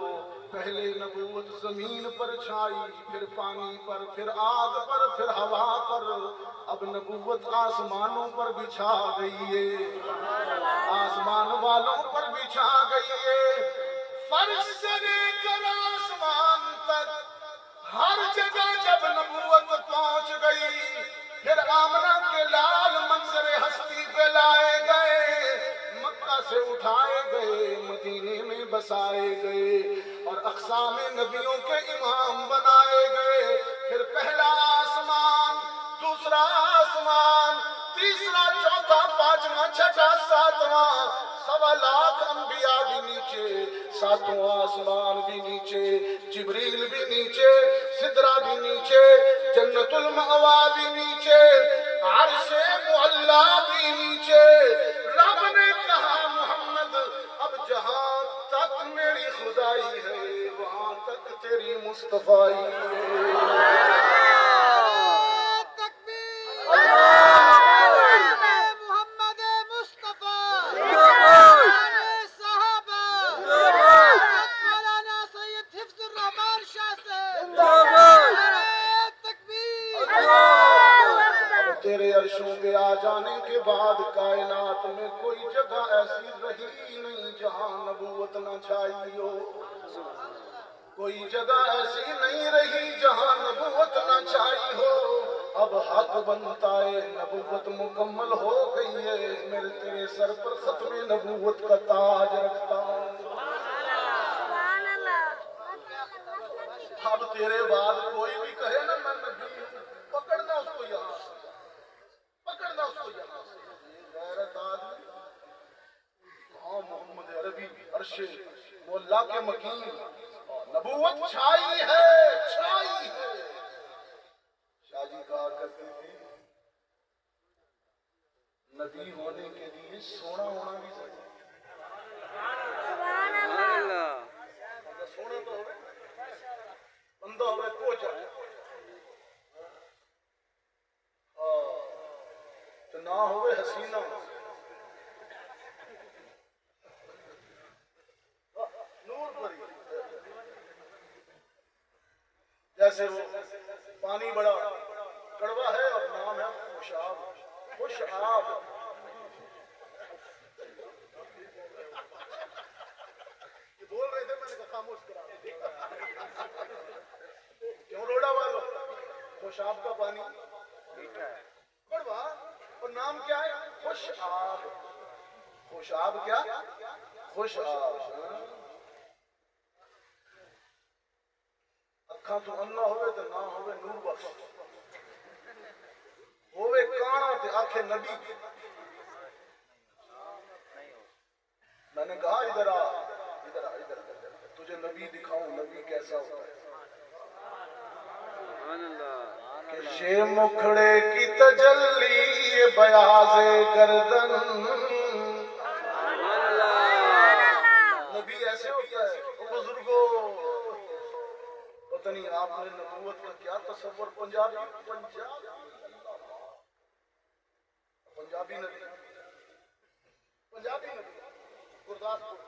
پہلے نبوت زمین پر چھائی، پھر پانی پر، پھر آگ پر، پھر ہوا پر، اب نبوت آسمانوں پر بھی چھا گئی ہے، آسمان والوں پر بھی چھا گئی ہے۔ فرش سے لے کر آسمان تک ہر جگہ جب نبوت پہنچ گئی، پھر آمنہ کے لال منظر ہستی پہ لائے گئے، مکہ سے اقسام نبیوں کے امام بنائے گئے. پھر پہلا آسمان، دوسرا آسمان، تیسرا، چوتھا، پانچواں، چھٹا، ساتواں، 1.25 لاکھ انبیاء بھی نیچے، ساتواں آسمان بھی نیچے، جبریل بھی نیچے، سدرہ بھی نیچے، جنت المأوا بھی نیچے، عرش معلا بھی نیچے. رب نے کہا محمد اب جہاں تک میری خدائی ہے وہاں تک تیری مصطفیٰ ہے. تیرے عرشوں پہ آ جانے کے بعد کائنات میں کوئی جگہ ایسی رہی نہیں جہاں نبوت نہ چھائی ہو. کوئی جگہ ایسی نہیں رہی جہاں نبوت نہ چھائی ہو. اب حق بنتا ہے، نبوت مکمل ہو گئی ہے، میرے تیرے سر پر ختم نبوت کا تاج رکھتا ہوں. اب تیرے بعد کوئی بھی کہے نا میں نبی ہوں، پکڑنا اس کو یہاں سے، پکڑنا اس کو یہاں سے. یہ غیرت آدمی ہاں محمد عربی عرش مولا کے مکین، نبوت چھائی ہے، چھائی ہے. شاہ جی کہا کرتے تھے نبی ہونے کے لیے سونا ہونا بھی ضروری ہے. سونا تو ہوئے بندہ ہوئے کوچا تو نہ ہوئے حسینہ. نور پری جیسے وہ پانی بڑا کڑوا ہے اور نام ہے خوشاب. خوشاب یہ بول رہے تھے، میں نے کہا خاموش کرا. کیوں روڑا والو؟ خوشاب کا پانی کڑوا اور نام کیا ہے؟ خوشاب. خوشاب کیا؟ خوشاب. اکھاں تو انا ہوئے تو نہ ہوئے نور بخش، ہوئے کانا تے آنکھیں نبی. میں نے کہا ادھر آ، ادھر آ، ادھر آ، تجھے نبی دکھاؤں نبی کیسا ہوتا ہے. کہ یہ مکھڑے کی تجلی یہ بیاض گردن، نبی ایسے ہوتا ہے. بزرگوں پتہ نہیں آپ نے نبوت کا کیا تصور. پنجابی نبی، پنجابی نبی گرداسپور.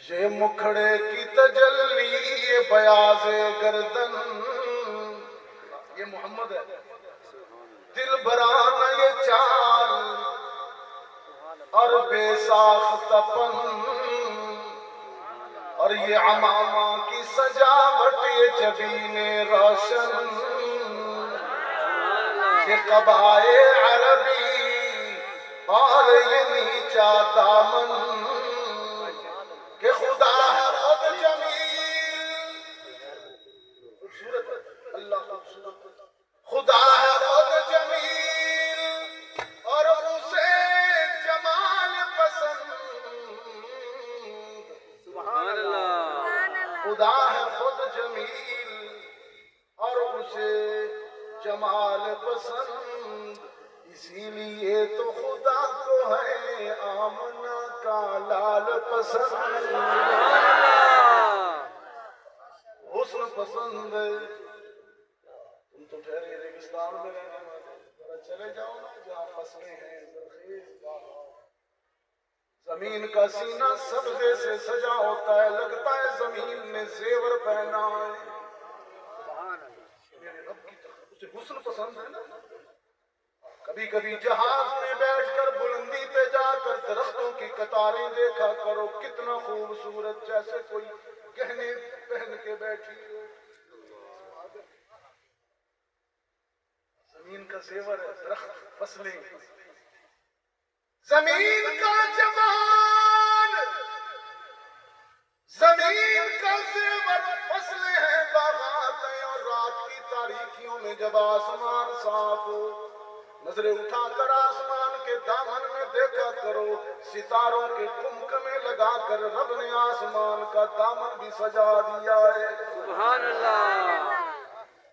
یہ مکھڑے کی تجلی یہ بیاض گردن، یہ محمد ہے. دل برانہ یہ چال اور بے ساخت پن، اور یہ عمامہ کی سجاوٹ یہ جبین روشن، یہ قبائے عربی اور یہ نیچا دامن، کہ خدا ہے خود جمیل. خوبصورت اللہ خوبصورت، خدا ہے خود جمیل اور اسے جمال پسند. سبحان اللہ. خدا ہے خود جمیل اور اسے جمال پسند، اسی لیے تو خدا کو ہے آمنہ کا لال پسند. حسن پسند. تم تو ٹھہرے ریگستان میں رہنے والے، ذرا چلے جاؤ نا جہاں فصلیں ہیں زرخیز باغ. زمین کا سینہ سبزے سے سجا ہوتا ہے، لگتا ہے زمین نے زیور پہنا ہے. میرے رب کی طرف اسے حسن پسند ہے نا. کبھی کبھی جہاز میں بیٹھ کر بلندی پہ جا کر درختوں کی قطاریں دیکھا کرو، کتنا خوبصورت، جیسے کوئی گہنے پہن کے بیٹھی ہو. زمین کا زیور ہے درخت، فصلیں. زمین کا جمال، زمین زمین کا زیور فصلیں ہیں، باغات ہیں، اور رات کی تاریکیوں میں جب آسمان صاف ہو، نظریں اٹھا کر آسمان کے دامن میں دیکھا کرو، ستاروں کے کمکمے لگا کر رب نے آسمان کا دامن بھی سجا دیا ہے۔ سبحان اللہ۔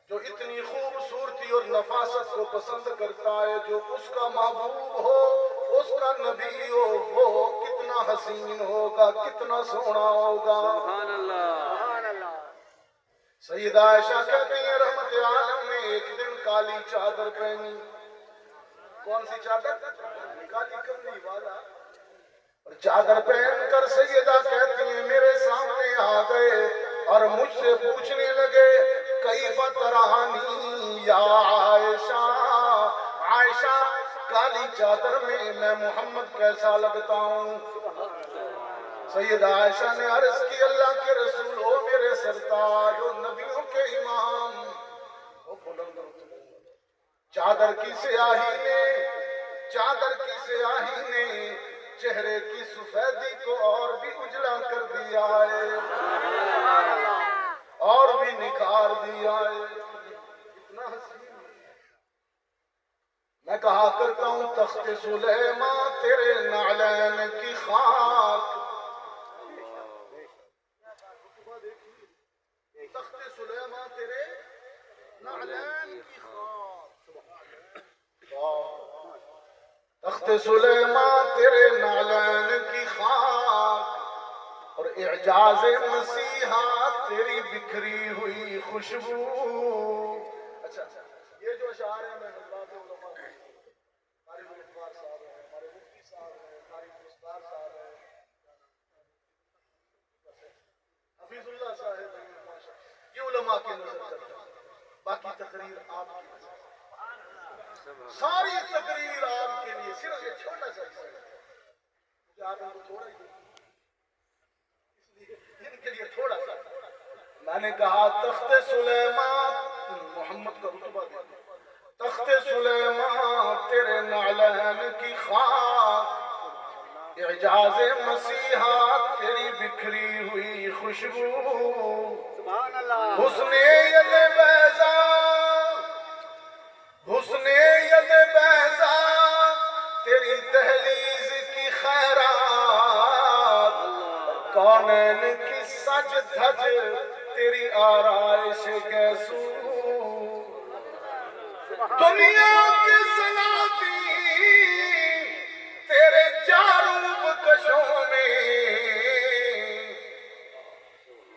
جو اتنی خوبصورتی اور نفاست کو پسند کرتا ہے، جو اس کا محبوب ہو، اس کا نبی ہو، وہ کتنا حسین ہوگا، کتنا سونا ہوگا۔ سبحان اللہ۔ سیدہ عائشہ کہتی ہیں رحمت عالم نے ایک دن کالی چادر پہنی۔ کون سی چادر؟ کالی کملی والا۔ اور چادر پہن کر سیدہ کہتی ہیں میرے سامنے آ گئے اور مجھ سے پوچھنے لگے کیف ترانی یا عائشہ، عائشہ کالی چادر میں محمد کیسا لگتا ہوں؟ سیدہ عائشہ نے عرض کی اللہ کے رسول ہو میرے سرتاج و نبیوں کے امام، چادر کی سیاہی نے چہرے کی سفیدی کو اور بھی اجلا کر دیا ہے، اور بھی نکھار دیا ہے۔ اتنا حسین میں کہا کرتا ہوں تخت سلیمان تیرے نعلین کی خاک، تخت سلیمان تیرے نعلین کی خاک، تخت سلیمان تیرے نعلین کی خاک، اور اعجاز مسیحا تیری بکھری ہوئی خوشبو۔ اچھا یہ جو اشعار ہیں میں حضرات علماء قاری اقبال صاحب ہیں، ہمارے مفتی صاحب ہیں، قاری مصباح صاحب ہیں، حفیظ اللہ صاحب ہیں، یہ علماء کی نظر کرتا ہے، باقی تقریر آپ کی نظر، ساری تقریر آپ کے لیے، صرف یہ چھوٹا سا حصہ ہے مجھے آپ کو تھوڑا ہی ان کے لیے تھوڑا سا میں نے کہا تخت سلیمان محمد کا رتبہ دے تخت سلیمان تیرے نعلین کی خاک، اعجاز مسیحا تیری بکھری ہوئی خوشبو، سبحان اللہ۔ حسن ید بیضا، حسن ید بیضا تیری دہلیز کی خیرات، کونین کی سج دھج تیری آرائش گیسو، دنیا کے سلاطین تیرے جاروب کشوں میں،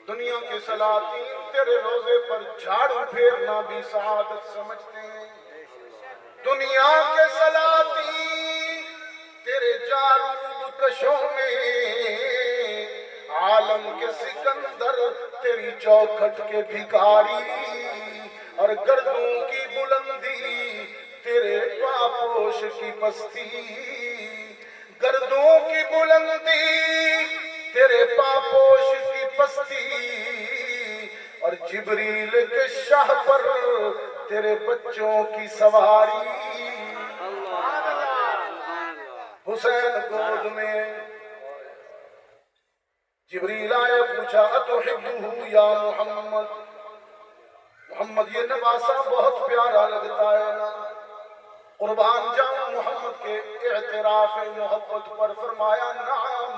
دنیا کے سلاطین تیرے روزے پر جھاڑو پھیرنا بھی سعادت سمجھتے ہیں، دنیا کے سلاطین تیرے جاروب کشوں میں، عالم کے سکندر تیری چوکھٹ کے بھکاری، اور گردوں کی بلندی تیرے پاپوش کی پستی، گردوں کی بلندی تیرے پاپوش کی پستی، اور جبریل کے شاہ پر تیرے بچوں کی سواری، حسین گود میں جبریل آئے پوچھا اتحبہ یا محمد، محمد یہ نواسا بہت پیارا لگتا ہے نا، قربان جاؤں محمد کے اعتراف محبت پر، فرمایا نعم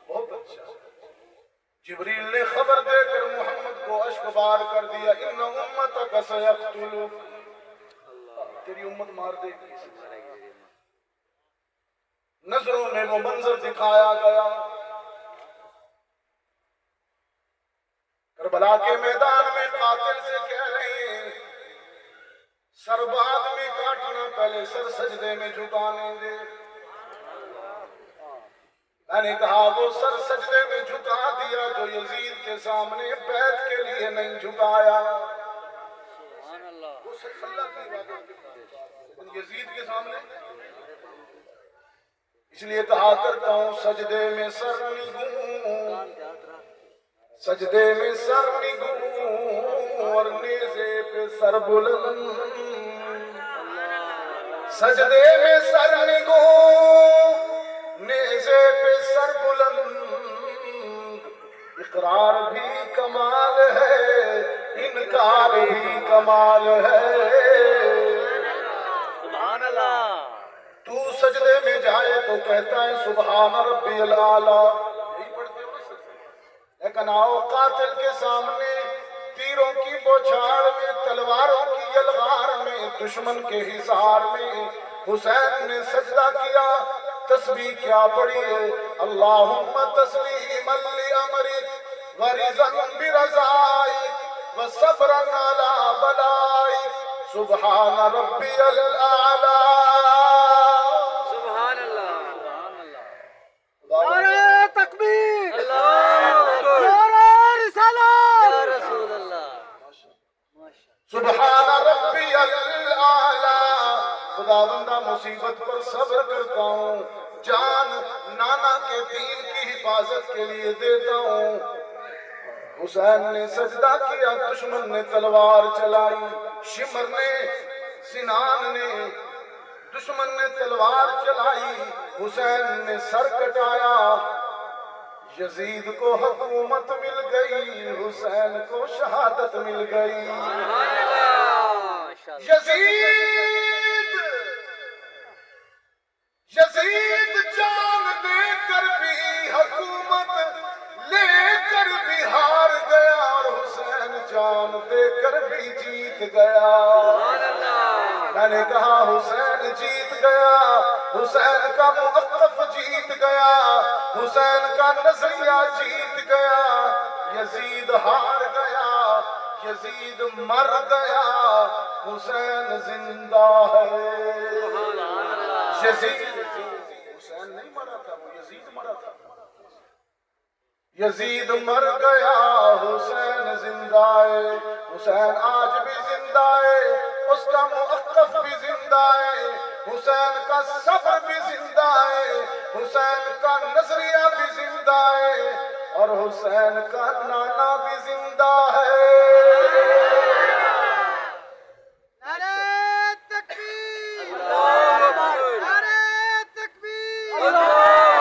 بہت اچھا۔ جبریل نے خبر دے کر محمد کو اشکبار کر دیا ان امتک سیقتلک، تیری امت مار دے گی۔ نظروں میں وہ منظر دکھایا گیا، کربلا کے میدان میں قاتل سے کہہ رہے ہیں سر بعد میں کاٹنا، پہلے سر سجدے میں جھکانے دے۔ میں نے کہا وہ سر سجدے میں جھکا دیا جو یزید کے سامنے بیعت کے لیے نہیں جھکایا، وہ سچ اللہ کی عبادت لیکن یزید کے سامنے، اس لیے کہا کرتا ہوں سجدے میں سر نگوں، سجدے میں سر نگوں اور نیزے پہ سر بلند، سجدے میں سر نگوں نیزے پہ سر بلند، اقرار بھی کمال ہے، انکار بھی کمال ہے۔ سبحان اللہ۔ تو سجدے میں جائے تو کہتا ہے سبحان ربی الاعلیٰ، یہی پڑھتے ہو نا سجدے۔ لیکن آؤ قاتل کے سامنے تیروں کی بوچھاڑ میں، تلواروں کی یلغار میں، دشمن کے حصار میں حسین نے سجدہ کیا، تسبیح کیا پڑھی ہے؟ اللہم تسلیما لامرک ورضا برضائک وصبرا علی بلائک سبحان ربی الاعلیٰ۔ سبحان اللہ۔ نعرہ تکبیر، اللہ اکبر، نعرہ رسالت، یا رسول اللہ۔ سبحان ربی الاعلیٰ۔ خدا بندہ مصیبت پر صبر کرتا ہوں، جان نانا کے دین کی حفاظت کے لیے دیتا ہوں۔ حسین نے سجدہ کیا، دشمن نے تلوار چلائی، شمر نے، سنان نے، دشمن نے تلوار چلائی، حسین نے سر کٹایا۔ یزید کو حکومت مل گئی، حسین کو شہادت مل گئی۔ سبحان اللہ۔ یزید جان دے کر بھی حکومت لے کر بھی ہار گیا، اور حسین جان دے کر بھی جیت گیا۔ سبحان اللہ۔ میں نے کہا حسین جیت گیا، حسین کا موقف جیت گیا، حسین کا نظریہ جیت گیا۔ یزید ہار گیا، یزید مر گیا، حسین زندہ ہے۔ یزید، حسین نہیں مرا تھا، وہ یزید مرا تھا۔ یزید مر گیا، حسین زندہ ہے، حسین آج بھی زندہ ہے، اس کا موقف بھی زندہ ہے، حسین کا صبر بھی زندہ ہے، حسین کا نظریہ بھی زندہ ہے، اور حسین کا نانا بھی زندہ ہے۔ نعرہ تکبیر، اللہ اکبر، نعرہ تکبیر، اللہ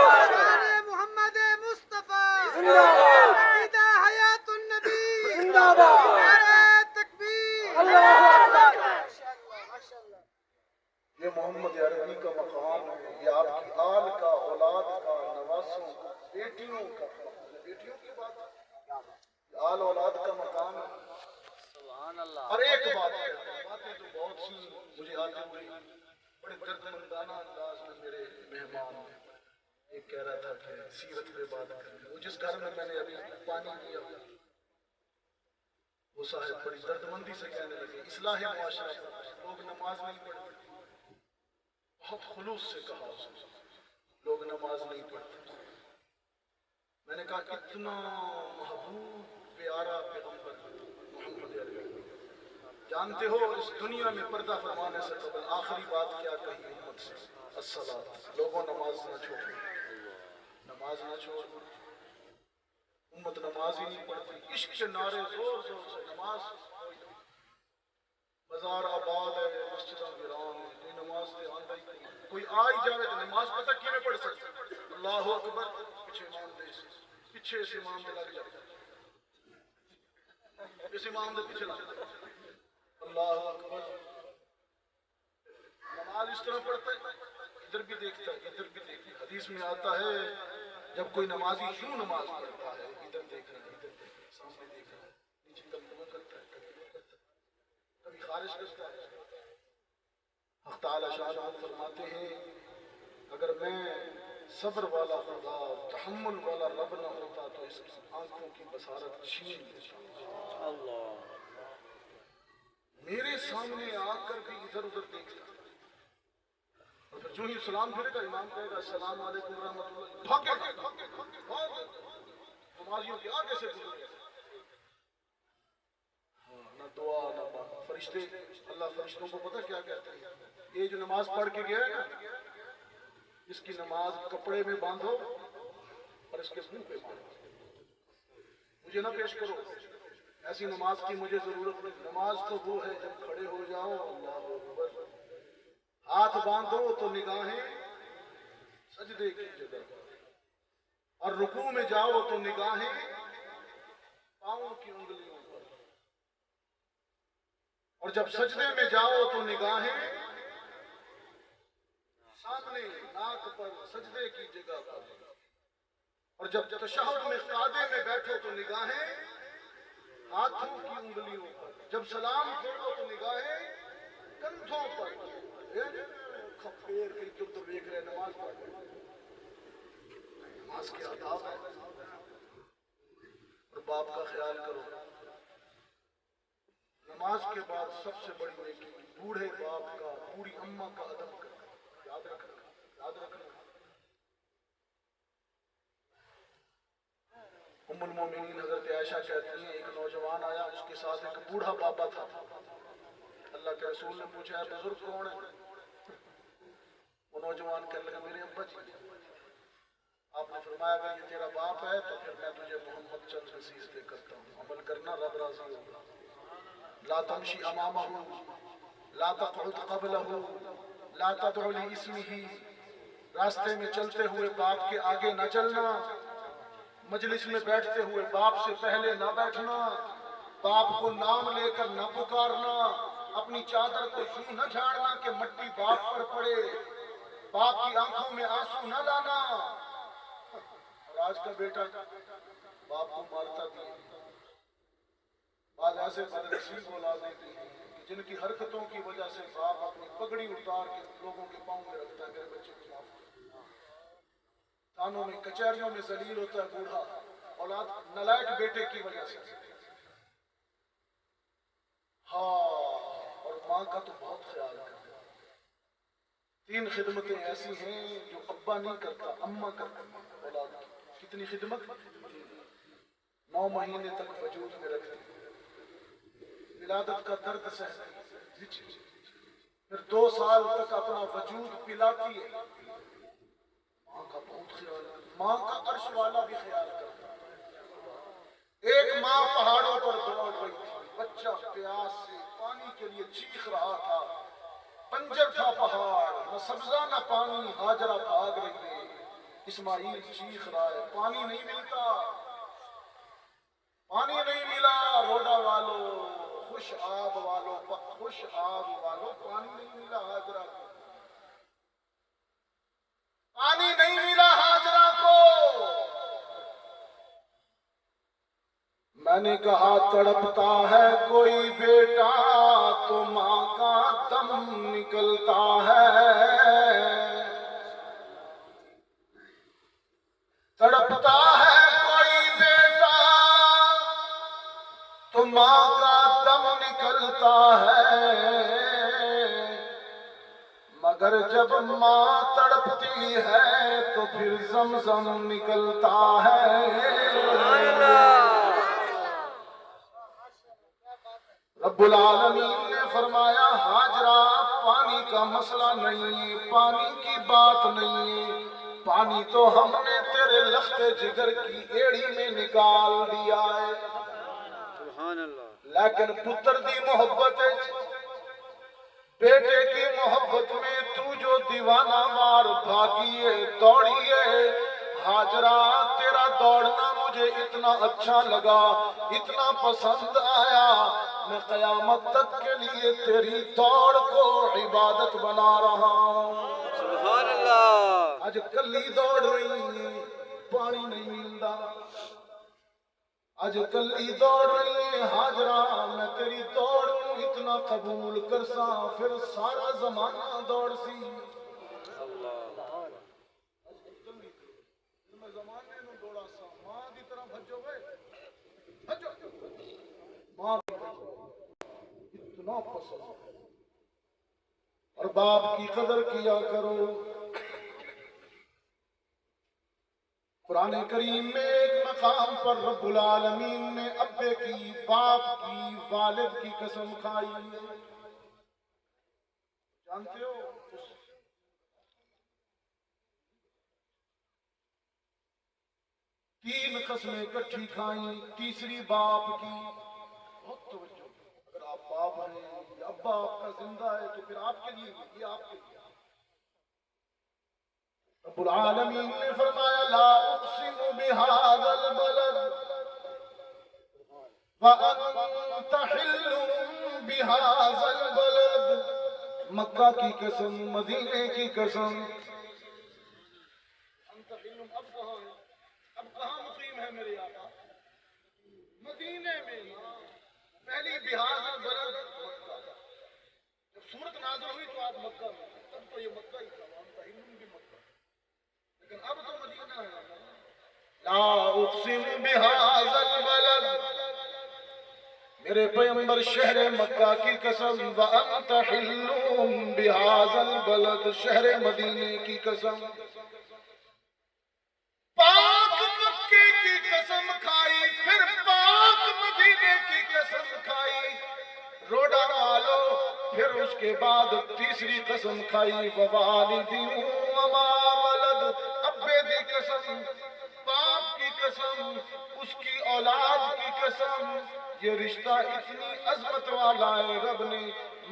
اکبر، شان محمد مصطفیٰ زندہ باد، عقیدہ حیات النبی زندہ باد، نعرہ تکبیر، اللہ اکبر۔ ماشاءاللہ۔ یہ محمد عربی کا مقام ہے، یہ آپ کی آل کا، اولاد کا، نواسوں کا، بیٹیوں کا، بیٹیوں کی بات ہے، آل اولاد کا مقام ہے۔ سبحان اللہ۔ اور ایک بات ہے، باتیں تو بہت سی مجھے آتے ہوئے بڑے درد مندانہ انداز میں میرے مہمان ایک کہہ رہا تھا کہ سیرت پہ بات کریں، وہ جس گھر میں میں نے ابھی پانی پیا وہ صاحب بڑی درد مندی سے کہنے لگے اصلاح معاشرہ، لوگ نماز نہیں پڑھتے، بہت خلوص سے کہا اس نے، لوگ نماز نہیں پڑھتے۔ میں نے کہا اتنا محبوب پیارا پیغمبر محمد عربی، جانتے ہو اس دنیا میں پردہ فرمانے سے قبل آخری بات کیا کہی امت سے؟ الصلاۃ۔ لوگوں نماز نہ چھوڑو، نماز نہ چھوڑو، امت نماز ہی نہیں پڑھتی، عشق کے نعرے زور زور سے، نماز بازار آباد ہے، مسجد ویران ہے، کوئی نماز پہ آندہ ہی نہیں، کوئی آ ہی جاوے تو نماز پتہ کیوں نہیں پڑھ سکتے؟ اللہ اکبر، پیچھے امام دے، پیچھے سے امام دے لگ جاتا، اس امام دے پیچھے لگ جاتا، اللہ اکبر۔ نماز اس طرح پڑھتا ہے، ادھر بھی دیکھتا ہے، ادھر بھی دیکھتا ہے۔ حدیث میں آتا ہے جب کوئی نمازی یوں نماز پڑھتا ہے، ادھر دیکھ رہا ہے، ادھر دیکھ رہا ہے، سامنے دیکھ رہا ہے، نیچے کمزور کرتا ہے، کبھی خارج کرتا ہے۔ حق تعالی شاہ فرماتے ہیں اگر میں صبر والا خدا، تحمل والا رب نہ ہوتا تو اس کی آنکھوں کی بصارت چھین لیتا۔ اللہ، میرے سامنے آ کر بھی ادھر ادھر دیکھتا، اور پھر جو ہی سلام پھرے گا امام کہے گا السلام علیکم ورحمۃ اللہ، بھاگے گا، نمازیوں کے آگے سے گزر گیا، نہ دعا نہ بات۔ فرشتے، اللہ فرشتوں کو پتہ کیا کہتے ہیں؟ یہ جو نماز پڑھ کے گیا ہے نا، اس کی نماز کپڑے میں باندھو اور اس کے منہ پہ باندھو، مجھے نہ پیش کرو، ایسی نماز کی مجھے ضرورت نہیں۔ نماز تو وہ ہے جب کھڑے ہو جاؤ اللہ اکبر، ہاتھ باندھو تو نگاہیں سجدے کی جگہ، اور رکوع میں جاؤ تو نگاہیں پاؤں کی انگلیوں پر، اور جب سجدے میں جاؤ تو نگاہیں سامنے ناک پر سجدے کی جگہ پر، اور جب تشہد میں قعدے میں بیٹھو تو نگاہیں ہاتھوں کی انگلیوں پر، جب سلام پھیرو تو نگاہیں کندھوں پر، پھیر کے ادھر ادھر دیکھ رہے نماز پڑھ رہے، نماز کے آداب ہے، اور باپ کا خیال کرو، نماز کے بعد سب سے بڑی نیکی بوڑھے باپ کا، بوڑھی اماں کا ادب کرنا، یاد رکھنا، یاد رکھنا۔ ام المومنین حضرت عائشہ کہتی ہیں ایک نوجوان آیا، اس کے ساتھ ایک بوڑھا بابا تھا، اللہ کے رسول نے پوچھا ہے بزرگ کون ہے؟ وہ نوجوان کہنے لگا میرے ابا جی۔ آپ نے فرمایا اگر یہ تیرا باپ ہے تو پھر میں تجھے محمد چند نصیحتیں کرتا ہوں، عمل کرنا رب راضی ہوگا۔ لا تمشی امامہ، لا تقعد قبلہ، لا تدعو لاسمہ، راستے میں چلتے ہوئے باپ کے آگے نہ چلنا، مجلس میں بیٹھتے ہوئے باپ سے پہلے نہ بیٹھنا، باپ کو نام لے کر نہ پکارنا، اپنی چادر کو یوں نہ جھاڑنا کہ مٹی باپ پر پڑے، باپ کی آنکھوں میں آنسو نہ لانا۔ اور آج کا بیٹا باپ کو مارتا بھی ہے، بعض ایسے بدنصیب اولادیں بھی ہیں کہ جن کی حرکتوں کی وجہ سے باپ اپنی پگڑی اتار کے لوگوں کے پاؤں میں رکھتا ہے میرے بچے کو معاف کرو۔ تھانوں میں کچہریوں میں ذلیل ہوتا ہے بوڑھا، اولاد نلائق بیٹے کی وجہ سے۔ ہاں، اور ماں کا تو بہت خیال کرتا ہے۔ 3 خدمتیں ایسی ہیں جو ابا نہیں کرتا، اماں کرتا ہے اولاد کی۔ کتنی خدمت؟ 9 مہینے تک وجود میں رکھتی، ولادت کا درد سہتی، پھر 2 سال تک اپنا وجود پلاتی ہے۔ ماں کا بہت خیال ہے، ماں کا عرش والا بھی خیال کرتا ہے۔ ایک ماں پہاڑوں پر دوڑ رہی تھی، بچہ پیاس سے پانی کے لیے چیخ رہا تھا، بنجر تھا پہاڑ، نہ سبزہ نہ پانی، ہاجرہ بھاگ رہی ہے، اسماعیل چیخ رہا ہے پانی نہیں ملتا، پانی نہیں ملا، روڈا والو، خوش آب والو، خوش آب والو، پانی نہیں ملا ہاجرہ کو، پانی نہیں ملا ہاجرہ کو۔ میں نے کہا تڑپتا ہے کوئی بیٹا تو ماں کا دم نکلتا ہے، تڑپتا ہے کوئی بیٹا تو ماں کا دم نکلتا ہے، مگر جب ماں تڑپتی ہے تو پھر زمزم نکلتا ہے۔ رب العالمین نے فرمایا ہاجرہ پانی کا مسئلہ نہیں ہے، پانی کی بات نہیں ہے، پانی تو ہم نے تیرے لخت جگر کی ایڑی میں نکال دیا ہے، سبحان اللہ۔ لیکن پتر دی محبت بیٹے کی محبت میں تو جو دیوانہ وار بھاگیے دوڑیے، ہاجرہ تیرا دوڑنا مجھے اتنا اچھا لگا، اتنا پسند آیا، میں قیامت تک کے لیے تیری دوڑ کو عبادت بنا رہا ہوں۔ سبحان اللہ۔ آج کلی دوڑ رہی ہیں، پانی نہیں ملتا، آج کلی دوڑ رہی ہیں، ہاجرہ میں تیری دوڑ کو اتنا قبول کرساں پھر سارا زمانہ دوڑ سی۔ میں زمانے نو دوڑا سا، ماں دی طرح بھجو گئے، بھجو ماں دی طرح اتنا پسند ہے۔ اور باپ کی قدر کیا کرو۔ قرآن کریم میں ایک مقام پر رب العالمین نے ابے کی، باپ کی، والد کی قسم کھائی ہے، جانتے ہو؟ تین قسمیں کٹھی کھائیں، تیسری باپ کی، بہت توجہ، اگر آپ باپ ہیں یا ابا آپ کا زندہ ہے تو پھر آپ کے لیے یہ آپ کے لیے۔ رب العالمین نے فرمایا لا اقسم بهذا البلد، وَأَنْتَ حِلٌّ بِهَذَا الْبَلَدِ، مکہ کی قسم، مدینے کی قسم. انت حل، اب کہاں ہے؟ اب کہاں مقیم ہے میرے آقا؟ مدینے میں. پہلی بهذا البلد مکہ. جب سورت نازل ہوئی تو آپ مکہ میں، تب تو یہ مکہ ہی تھا. وانت حل بمکہ، لیکن اب تو مدینہ ہے. لا اقسم بهذا البلد، میرے پیغمبر شہر مکہ کی قسم. وَأَنْتَ حِلٌّ بِهَذَا الْبَلَدِ، شہر مدینے کی قسم. پاک مکے کی قسم کھائی، پھر پاک مدینے کی قسم کھائی. روڈا والو، پھر اس کے بعد تیسری قسم کھائی. وَوَالِدٍ وَمَا وَلَدَ، ابے دی قسم، باپ کی قسم، اس کی اولاد کی قسم. یہ رشتہ اتنی عظمت والا ہے، رب نے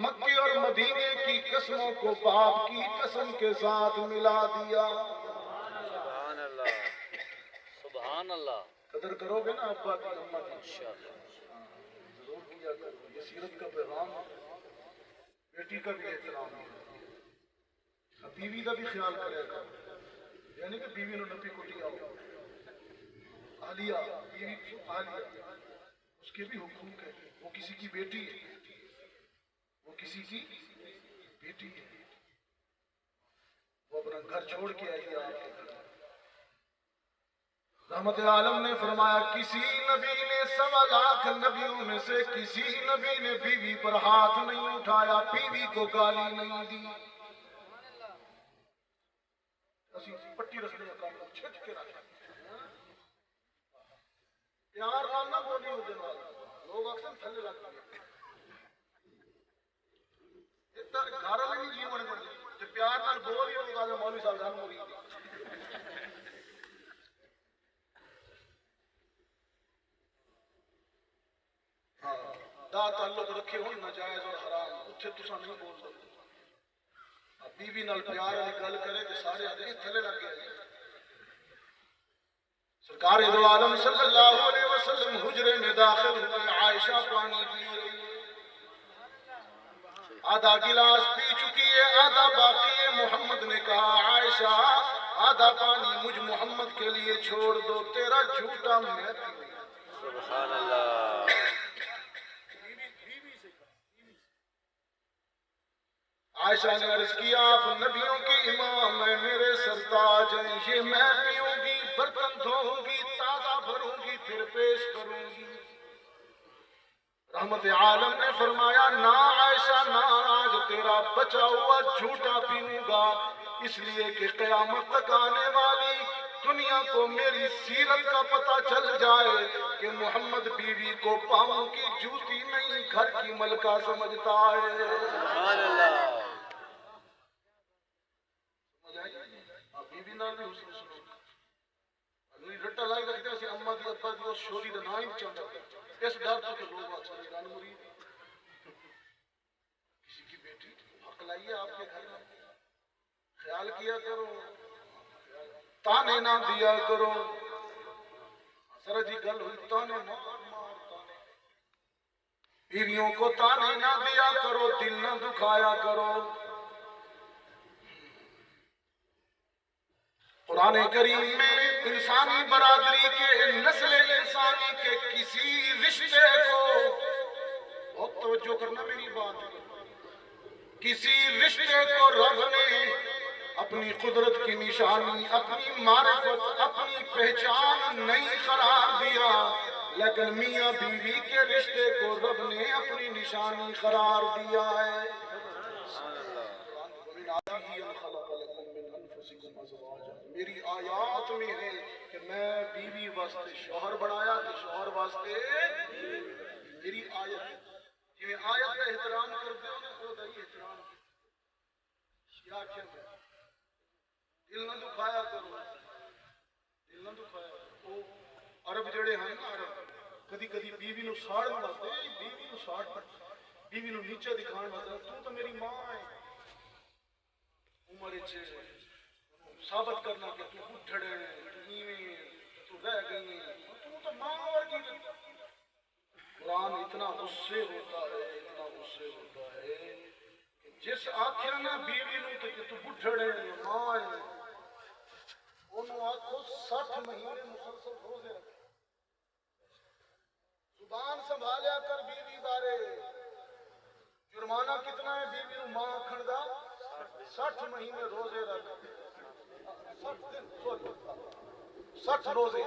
مکے اور مدینے کی قسموں کو باپ کی قسم کے ساتھ ملا دیا. سبحان اللہ، سبحان اللہ. قدر کرو گے نا ابا کی، اماں کی، انشاءاللہ. ضرور کیا کرو. یہ سیرت کا پیغام ہے. بیٹی کا بھی احترام ہے، بیوی کا بھی خیال کرے گا. یعنی کہ بیوی نو نبی کو لیا ہو، عالیہ بیوی عالیہ، اس کے بھی حقوق ہے. وہ کسی کی بیٹی ہے، وہ کسی کی بیٹی ہے. وہ اپنا گھر چھوڑ کے آئی ہے آپ کے گھر. رحمت عالم نے فرمایا کسی نبی نے 1.25 لاکھ نبیوں میں سے کسی نبی نے بیوی پر ہاتھ نہیں اٹھایا، بیوی کو گالی نہیں دی. اسی پٹی رکھنے کا کام چھٹ کے رکھا. پیار نال نہ بولی ہو دے والا لوگ اکثر تھلے لگتے ہیں. اتنا گھر والے نہیں جیون بنے تے پیار نال بول ہی ہوگا. مولوی صاحب جان موری دا تعلق رکھے ہون ناجائز اور حرام، اتھے تساں نہیں بول سکتے. بیوی نال پیار والی گل کرے تے سارے آدھے تھلے لگ گئے. سرکار دو عالم صلی اللہ علیہ وسلم حجرے میں داخل ہوئے. عائشہ پانی پی رہی ہے، آدھا گلاس پی چکی ہے، آدھا باقی ہے. محمد نے کہا عائشہ آدھا پانی مجھ محمد کے لیے چھوڑ دو، تیرا جھوٹا میں پیوں. سبحان اللہ. عائشہ نے عرض کیا آپ نبیوں کے امام ہیں، میرے سرتاج ہیں، یہ میں پیوں گی، برتن دھوؤں گی، تازہ بھروں گی، پھر پیش کروں گی. رحمت عالم نے فرمایا نہ عائشہ نہ، آج تیرا بچا ہوا جھوٹا پیوں گا، اس لیے کہ قیامت تک آنے والی دنیا کو میری سیرت کا پتہ چل جائے کہ محمد بیوی کو پاؤں کی جوتی نہیں گھر کی ملکہ سمجھتا ہے. سبحان اللہ. بیوی نال بھی حسن سلوک. اگلی رٹا لائی رکھتے ہیں اماں دی ابا دی اور شوری دا نام ہی چاہتا ہے. اس ڈر تو کہ لوگ اکثر جان مرید کسی کی بیٹی حق لائیے آپ کے گھر میں. خیال کیا کرو، تانے نہ دیا کرو. سر جی گل ہوئی تانے مار مار تانے. بیویوں کو تانے نہ دیا کرو، دل نہ دکھایا کرو. قرآن کریم میں انسانی برادری کے، نسل انسانی کے کسی رشتے کو، بہت توجہ کرنا میری بات ہے، کسی رشتے کو رب نے اپنی قدرت کی نشانی، اپنی معرفت، اپنی پہچان نہیں قرار دیا، لیکن میاں بیوی کے رشتے کو رب نے اپنی نشانی قرار دیا ہے. میری آیات میں ہے کہ میں بیوی واسطے شوہر بنایا کہ شوہر واسطے میری آیت. یہ آیت کا احترام کرتے ہو نا وہ دا ہی احترام کیا کیا میں دل نہ دکھایا کرو، دل نہ دکھایا کرو. عرب جڑے ہیں نا عرب کدی کدی بیوی نو ساڑ واسطے، بیوی نو ساڑ بیوی نو نیچے دکھان واسطے تو میری ماں ہے، عمر چ ثابت کرنا کہ تو اٹھڑے تو ایویں تو رہ گئی تو ماں ورگی. قرآن اتنا غصے ہوتا ہے کہ جس آخر نہ بیوی نو تے تو بڈھڑے ماں انہوں آکھو 60 مہینے مسلسل روزے رکھے، زبان سنبھالیا کر بیوی بارے، جرمانہ کتنا ہے بیوی نو ماں آکھن دا؟ 60 مہینے روزے رکھ، 60 روزے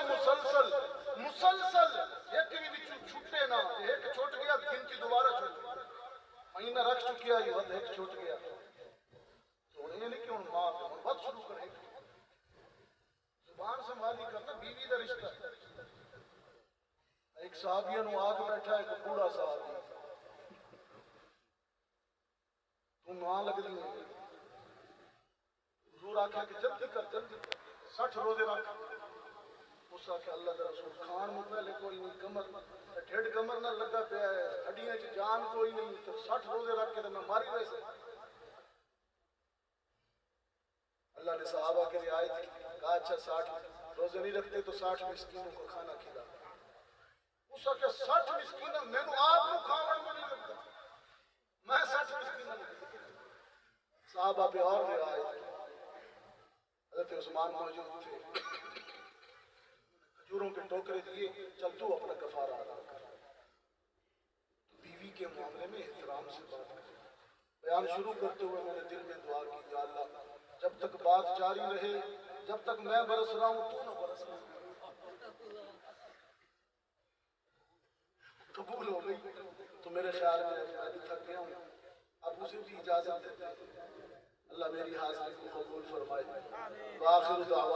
مسلسل ایک بھی بچوں چھوٹے نہ، ایک چھوٹ گیا گنتی دوبارہ چھوٹ، مہینہ رکھ چکیا یہ ود ایک چھوٹ گیا تو یہ نہیں کہ ان ماں پہ بات شروع کرے، زبان سنبھالی کرنا بیوی دا رشتہ۔ ایک صحابیہ نو آگ بیٹھا ہے ایک بوڑھا صحابی، تم وہاں لگ دی ہوں، حضور آکھا کہ جلدی کر جلدی 60 روزے رکھ، اس آکھا اللہ دا رسول کھان میں پہلے کوئی نہیں، کمر ڈھیڑ کمر نہ لگا پیا ہے، ہڈیاں چ جان کوئی نہیں، تو 60 روزے رکھ کے تو میں ماری ویسے۔ اللہ نے صحابہ کے رعایت کی، کہا اچھا 60 روزے نہیں رکھتے تو 60 مسکینوں کو کھانا کھلا، اس آکھا 60 مسکینوں میں نے آپ کو کھاون میں نہیں لگتا، میں 60 مسکینوں صحابہ پہ اور رعایت کی۔ حضرت عثمان موجود تھے، کھجوروں کے ٹوکرے دیے، چل تو اپنا کفارہ ادا کر، تو بیوی کے معاملے میں احترام سے بات کر۔ بیان شروع کرتے ہوئے میں نے دل میں دعا کی، یا اللہ جب تک بات جاری رہے، جب تک میں برس رہا ہوں تو نہ برس رہا، قبول ہو گئی تو میرے خیال میں بھی تھک گیا ہوں، اب اسے بھی اجازت دیتے ہیں، اللہ میری حاضری کو قبول فرمائے۔ وآخر دعوانا